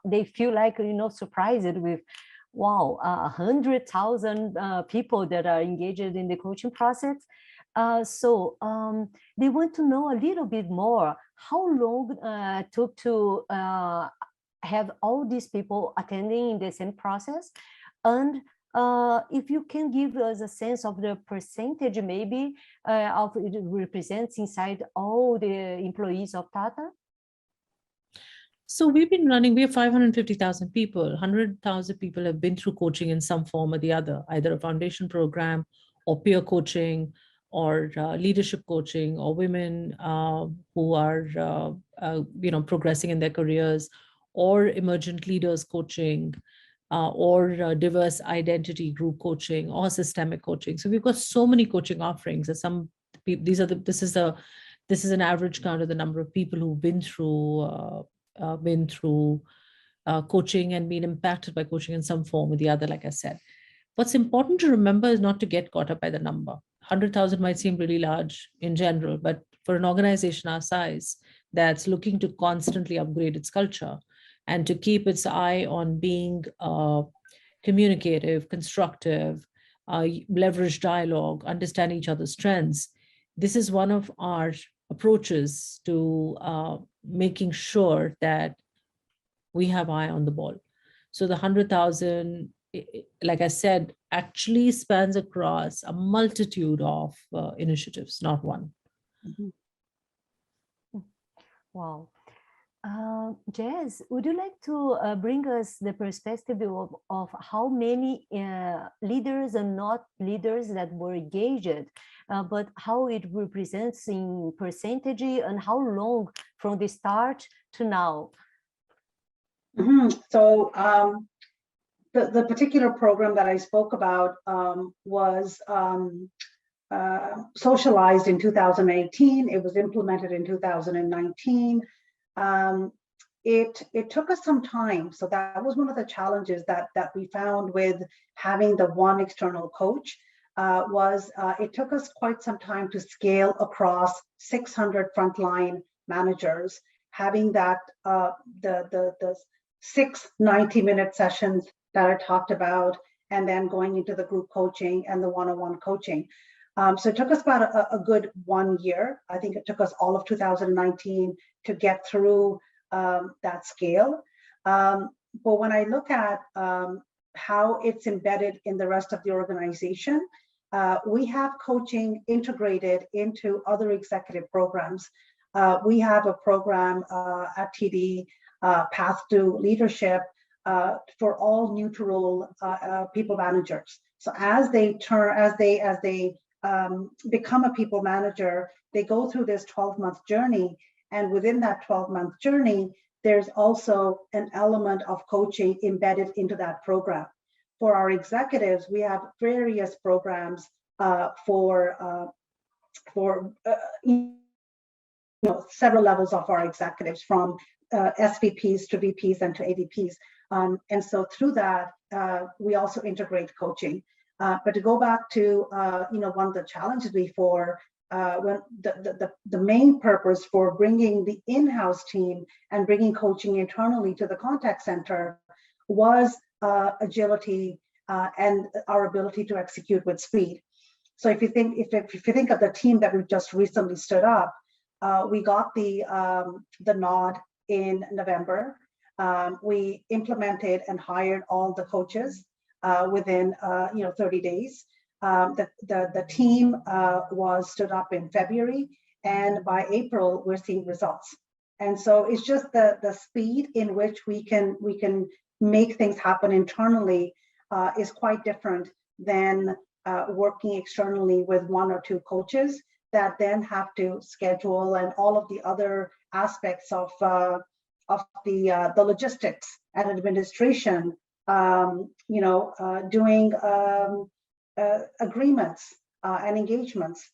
they feel like, surprised with, wow, 100,000 people that are engaged in the coaching process. So they want to know a little bit more. How long it took to have all these people attending in the same process? And if you can give us a sense of the percentage, maybe, of it represents inside all the employees of Tata? So we've been running, we have 550,000 people. 100,000 people have been through coaching in some form or the other, either a foundation program or peer coaching or leadership coaching, or women who are progressing in their careers, or emergent leaders coaching, or diverse identity group coaching, or systemic coaching. So we've got so many coaching offerings. Some people, this is an average count of the number of people who've been through coaching and been impacted by coaching in some form or the other, like I said. What's important to remember is not to get caught up by the number. 100,000 might seem really large in general, but for an organization our size that's looking to constantly upgrade its culture and to keep its eye on being communicative, constructive, leverage dialogue, understand each other's strengths, this is one of our approaches to making sure that we have eye on the ball. So the 100,000, like I said, actually spans across a multitude of initiatives, not one. Mm-hmm. Wow. Jazz, would you like to bring us the perspective of how many leaders and not leaders that were engaged, but how it represents in percentage and how long from the start to now? Mm-hmm. So the particular program that I spoke about was socialized in 2018. It was implemented in 2019. It took us some time. So that was one of the challenges that we found with having the one external coach. It took us quite some time to scale across 600 frontline managers, having that the 6 90-minute sessions that I talked about, and then going into the group coaching and the one-on-one coaching. So it took us about a good 1 year. I think it took us all of 2019 to get through that scale. But when I look at how it's embedded in the rest of the organization, we have coaching integrated into other executive programs. We have a program at TD, Path to Leadership, for all new to role people managers. So as they become a people manager, they go through this 12-month journey. And within that 12-month journey, there's also an element of coaching embedded into that program. For our executives, we have various programs for several levels of our executives, from SVPs to VPs and to AVPs. And so through that, we also integrate coaching. But to go back to one of the challenges before, when the main purpose for bringing the in-house team and bringing coaching internally to the contact center was agility and our ability to execute with speed. So if you think of the team that we've just recently stood up, we got the nod in November. We implemented and hired all the coaches within 30 days. The team was stood up in February, and by April we're seeing results. And so it's just the speed in which we can make things happen internally is quite different than working externally with one or two coaches that then have to schedule and all of the other aspects of the logistics and administration, doing agreements and engagements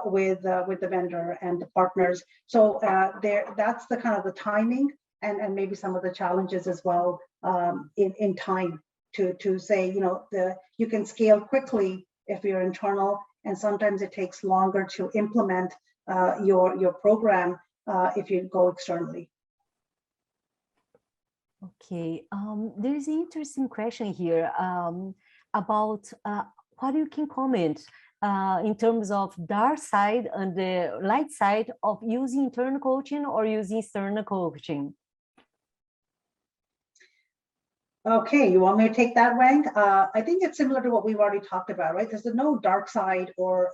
with the vendor and the partners. So that's the kind of the timing and maybe some of the challenges as well in time to say, you can scale quickly if you're internal, and sometimes it takes longer to implement your program if you go externally. Okay, there is an interesting question here about what you can comment in terms of dark side and the light side of using internal coaching or using external coaching. Okay, you want me to take that, Wang? I think it's similar to what we've already talked about, right? There's no dark side or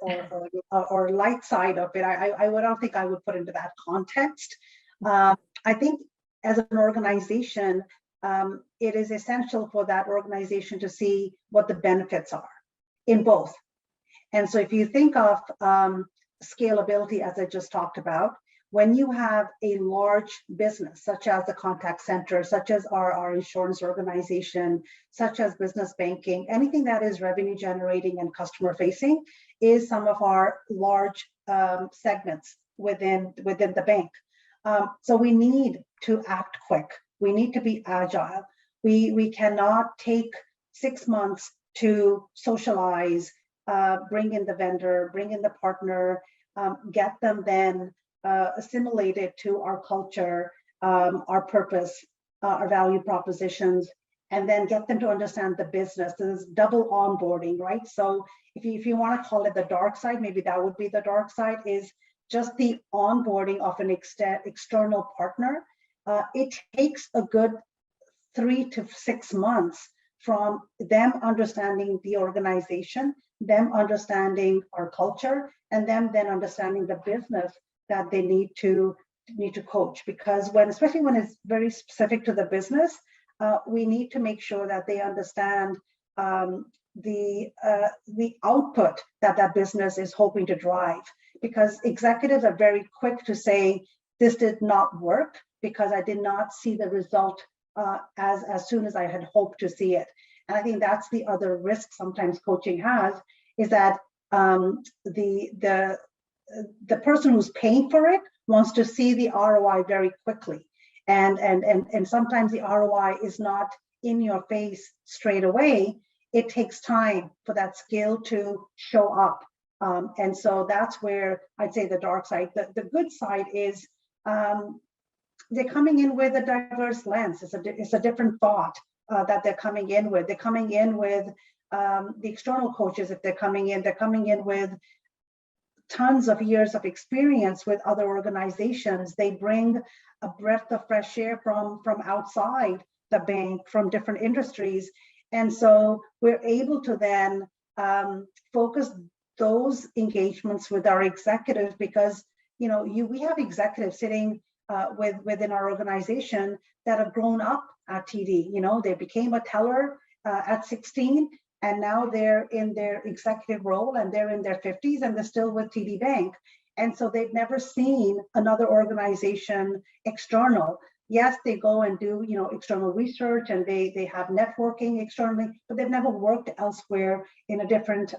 light side of it. I don't think I would put into that context. I think as an organization, it is essential for that organization to see what the benefits are in both. And so if you think of scalability, as I just talked about, when you have a large business, such as the contact center, such as our insurance organization, such as business banking, anything that is revenue generating and customer facing is some of our large segments within the bank. So we need to act quick. We need to be agile. We cannot take 6 months to socialize, bring in the vendor, bring in the partner, get them then assimilated to our culture, our purpose, our value propositions, and then get them to understand the business. There's double onboarding, right? So if you want to call it the dark side, maybe that would be the dark side, is just the onboarding of an external partner. It takes a good 3 to 6 months from them understanding the organization, them understanding our culture, and them then understanding the business that they need to coach. Because especially when it's very specific to the business, we need to make sure that they understand the output that business is hoping to drive. Because executives are very quick to say, this did not work because I did not see the result as soon as I had hoped to see it. And I think that's the other risk sometimes coaching has, is that the person who's paying for it wants to see the ROI very quickly. And sometimes the ROI is not in your face straight away. It takes time for that skill to show up. And so that's where I'd say the dark side. The good side is they're coming in with a diverse lens. It's a different thought that they're coming in with. They're coming in with the external coaches. If they're coming in with tons of years of experience with other organizations. They bring a breath of fresh air from outside the bank, from different industries. And so we're able to then focus those engagements with our executives, because we have executives sitting within our organization that have grown up at TD. They became a teller at 16, and now they're in their executive role and they're in their 50s and they're still with TD Bank. And so they've never seen another organization external. Yes, they go and do external research and they have networking externally, but they've never worked elsewhere in a different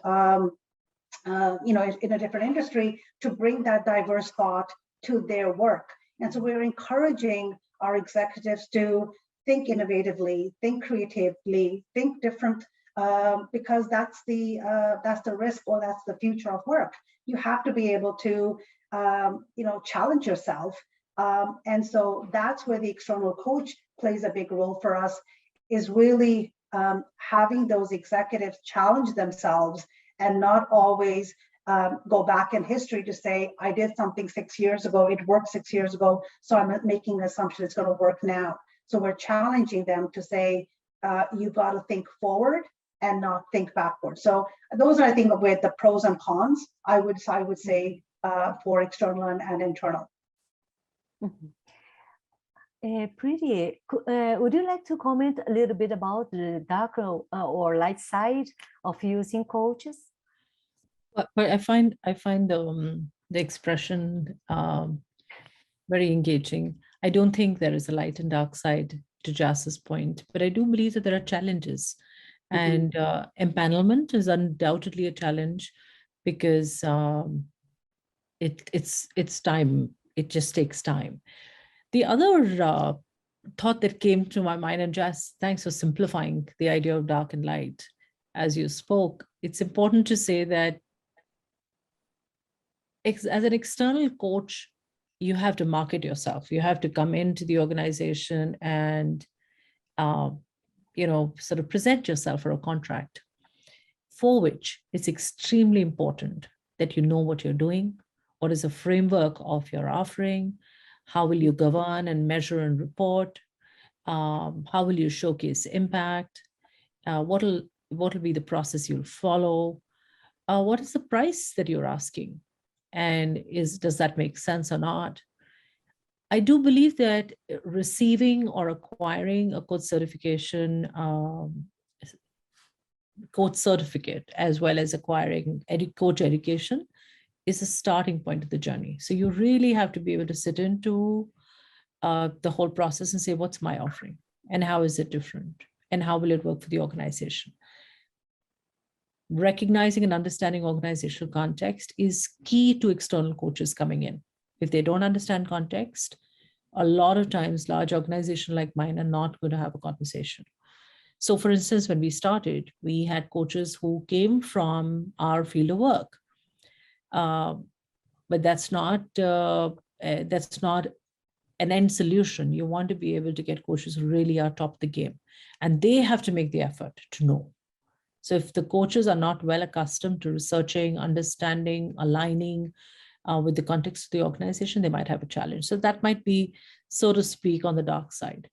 in a different industry to bring that diverse thought to their work. And so we're encouraging our executives to think innovatively, think creatively, think different because that's the risk, or that's the future of work. You have to be able to, challenge yourself. And so that's where the external coach plays a big role for us, is really having those executives challenge themselves and not always go back in history to say, I did something 6 years ago, it worked 6 years ago, so I'm making an assumption it's going to work now. So we're challenging them to say, you got to think forward and not think backward. So those are, I think, with the pros and cons, I would say for external and internal. Mm-hmm. Pretty, would you like to comment a little bit about the darker or light side of using coaches? But I find the expression very engaging. I don't think there is a light and dark side to Jas's point, but I do believe that there are challenges. And empanelment is undoubtedly a challenge, because it's time. It just takes time. The other thought that came to my mind, and Jas, thanks for simplifying the idea of dark and light as you spoke. It's important to say that as an external coach, you have to market yourself. You have to come into the organization and sort of present yourself for a contract, for which it's extremely important that you know what you're doing, what is the framework of your offering, how will you govern and measure and report, how will you showcase impact, what will be the process you'll follow, what is the price that you're asking, and does that make sense or not? I do believe that receiving or acquiring a coach certification, coach certificate, as well as acquiring coach education, is a starting point of the journey. So you really have to be able to sit into the whole process and say, what's my offering and how is it different and how will it work for the organization? Recognizing and understanding organizational context is key to external coaches coming in. If they don't understand context, a lot of times large organizations like mine are not going to have a conversation. So for instance, when we started, we had coaches who came from our field of work. But that's not an end solution. You want to be able to get coaches who really are top of the game, and they have to make the effort to know. So if the coaches are not well accustomed to researching, understanding, aligning with the context of the organization, they might have a challenge. So that might be, so to speak, on the dark side.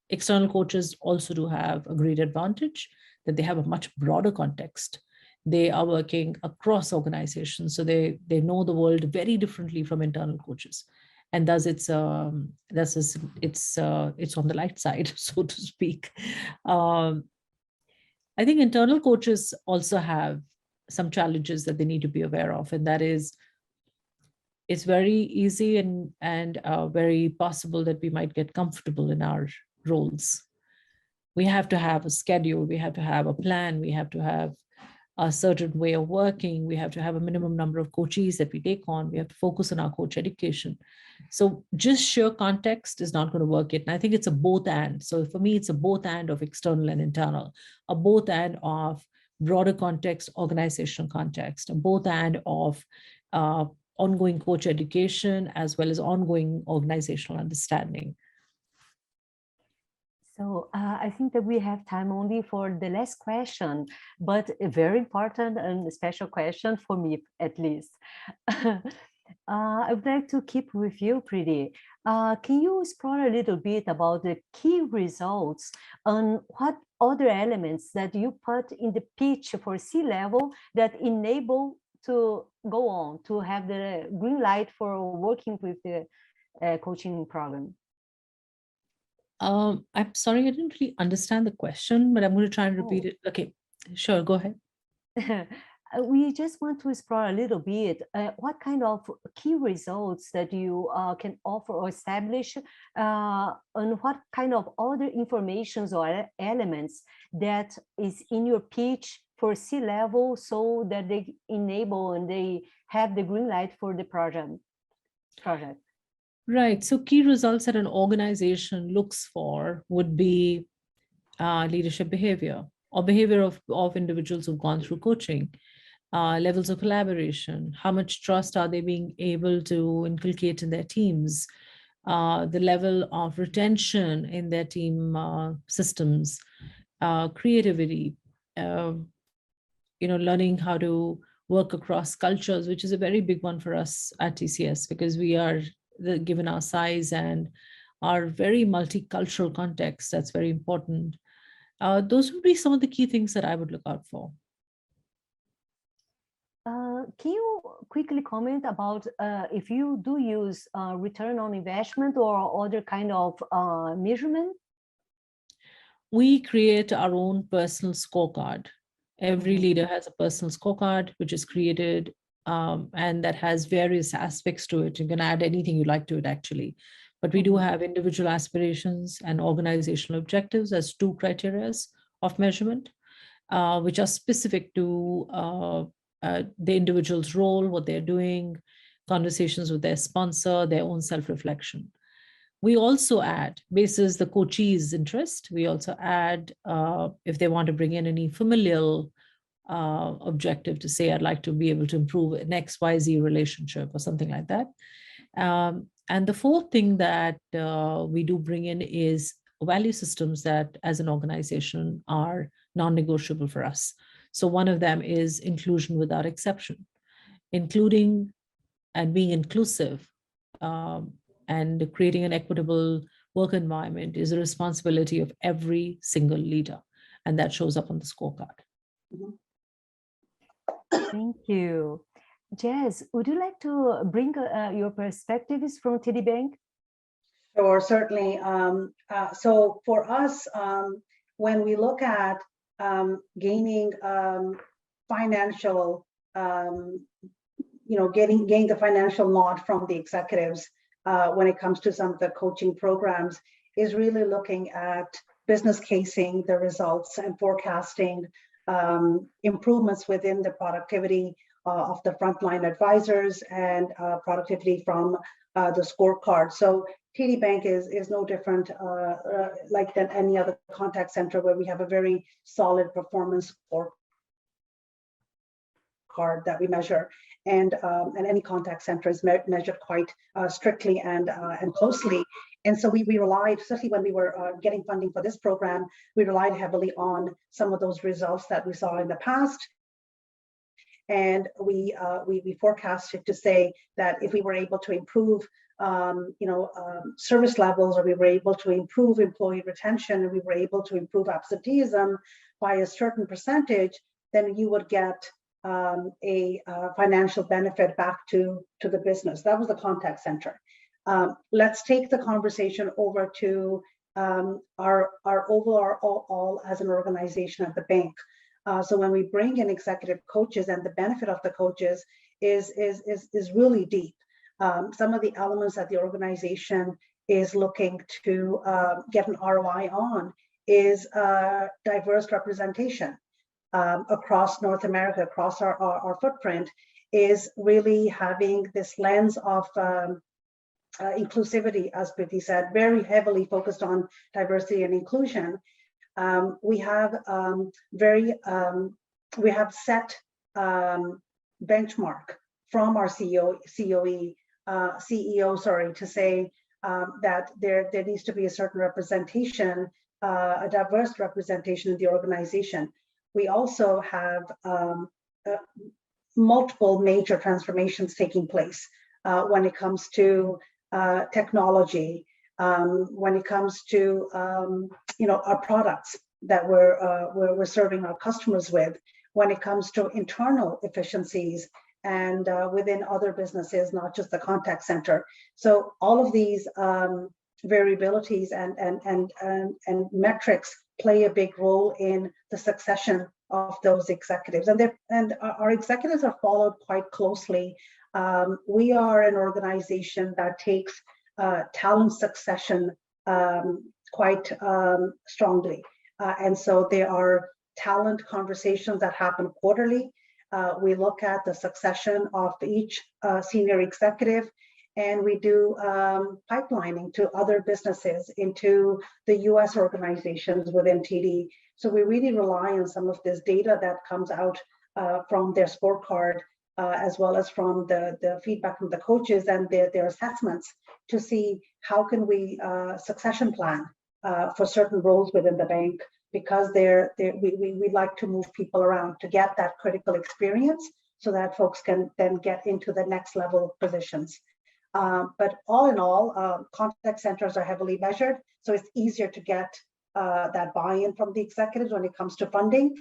External coaches also do have a great advantage that they have a much broader context. They are working across organizations, so they know the world very differently from internal coaches, and thus it's on the light side, so to speak. I think internal coaches also have some challenges that they need to be aware of, and that is, it's very easy and very possible that we might get comfortable in our roles. We have to have a schedule, we have to have a plan, we have to have a certain way of working, we have to have a minimum number of coachees that we take on, we have to focus on our coach education. So just sheer context is not going to work it. And I think it's a both and. So for me, it's a both and of external and internal, a both and of broader context, organizational context, a both and of ongoing coach education, as well as ongoing organizational understanding. So I think that we have time only for the last question, but a very important and special question for me, at least. I would like to keep with you, Preeti. Can you explore a little bit about the key results and what other elements that you put in the pitch for C-level that enable to go on to have the green light for working with the coaching program? I'm sorry, I didn't really understand the question, but I'm going to try and repeat it. Okay, sure, go ahead. We just want to explore a little bit what kind of key results that you can offer or establish, and what kind of other informations or elements that is in your pitch for C-level, so that they enable and they have the green light for the project. Right. So key results that an organization looks for would be leadership behavior or behavior of individuals who've gone through coaching, levels of collaboration, how much trust are they being able to inculcate in their teams, the level of retention in their team systems, creativity, learning how to work across cultures, which is a very big one for us at TCS, because we are, given our size and our very multicultural context, that's very important. Those would be some of the key things that I would look out for. Can you quickly comment about if you do use return on investment or other kind of measurement? We create our own personal scorecard. Every leader has a personal scorecard, which is created and that has various aspects to it. You can add anything you like to it, actually. But we do have individual aspirations and organizational objectives as two criteria of measurement, which are specific to the individual's role, what they're doing, conversations with their sponsor, their own self-reflection. We also add, basis the coachee's interest, we also add if they want to bring in any familial objective to say, I'd like to be able to improve an XYZ relationship or something like that. And the fourth thing that we do bring in is value systems that as an organization are non-negotiable for us. So one of them is inclusion without exception. Including and being inclusive and creating an equitable work environment is a responsibility of every single leader. And that shows up on the scorecard. Thank you. Jazz, would you like to bring your perspectives from TD Bank? Sure, certainly. So for us, when we look at gaining financial, gain the financial nod from the executives when it comes to some of the coaching programs, is really looking at business casing the results and forecasting improvements within the productivity of the frontline advisors and productivity from the scorecard. So TD Bank is no different like than any other contact center where we have a very solid performance scorecard that we measure, and any contact center is measured quite strictly and closely. And so we relied, especially when we were getting funding for this program, we relied heavily on some of those results that we saw in the past. And we forecasted to say that if we were able to improve service levels, or we were able to improve employee retention, and we were able to improve absenteeism by a certain percentage, then you would get a financial benefit back to the business. That was the contact center. Let's take the conversation over to our overall as an organization at the bank. So when we bring in executive coaches, and the benefit of the coaches is really deep. Some of the elements that the organization is looking to get an ROI on is diverse representation across North America, across our footprint, is really having this lens of inclusivity, as Priti said, very heavily focused on diversity and inclusion. We have set benchmark from our CEO, to say that there needs to be a certain representation, a diverse representation in the organization. We also have multiple major transformations taking place when it comes to technology, when it comes to our products that we're serving our customers with, when it comes to internal efficiencies and within other businesses, not just the contact center. So all of these variabilities and metrics play a big role in the succession of those executives, and our executives are followed quite closely. We are an organization that takes talent succession quite strongly, and so there are talent conversations that happen quarterly. We look at the succession of each senior executive, and we do pipelining to other businesses into the US organizations within TD. So we really rely on some of this data that comes out from their scorecard, as well as from the feedback from the coaches and their assessments to see how can we succession plan for certain roles within the bank, because we like to move people around to get that critical experience so that folks can then get into the next level positions. But all in all, contact centers are heavily measured, so it's easier to get that buy-in from the executives when it comes to funding.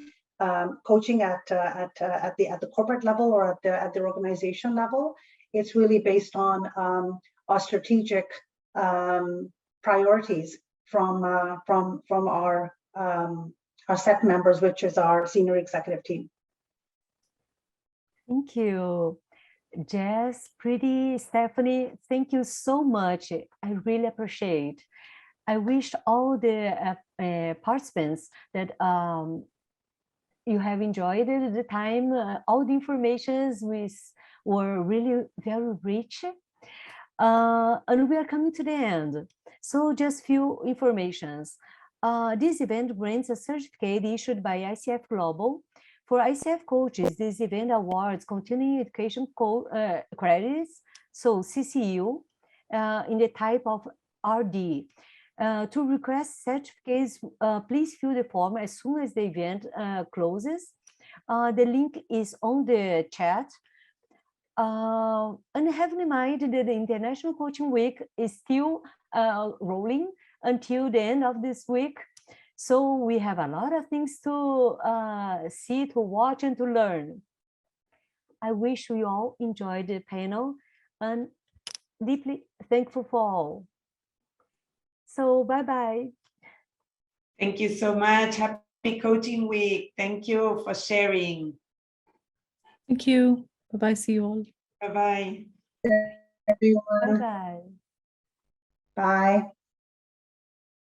Coaching at the corporate level or at the organization level, it's really based on our strategic priorities from our set members, which is our senior executive team. Thank you, Jess, Pretty, Stephanie. Thank you so much. I really appreciate. I wish all the participants that you have enjoyed the time. All the informations were really very rich. And we are coming to the end. So just few informations. This event grants a certificate issued by ICF Global. For ICF coaches, this event awards continuing education credits, so CCU, in the type of RD. To request certificates, please fill the form as soon as the event closes. The link is on the chat. And have in mind that the International Coaching Week is still rolling until the end of this week. So we have a lot of things to see, to watch, and to learn. I wish you all enjoyed the panel and deeply thankful for all. So bye-bye. Thank you so much. Happy Coaching Week. Thank you for sharing. Thank you. Bye-bye. See you all. Bye-bye. Everyone. Bye-bye. Bye.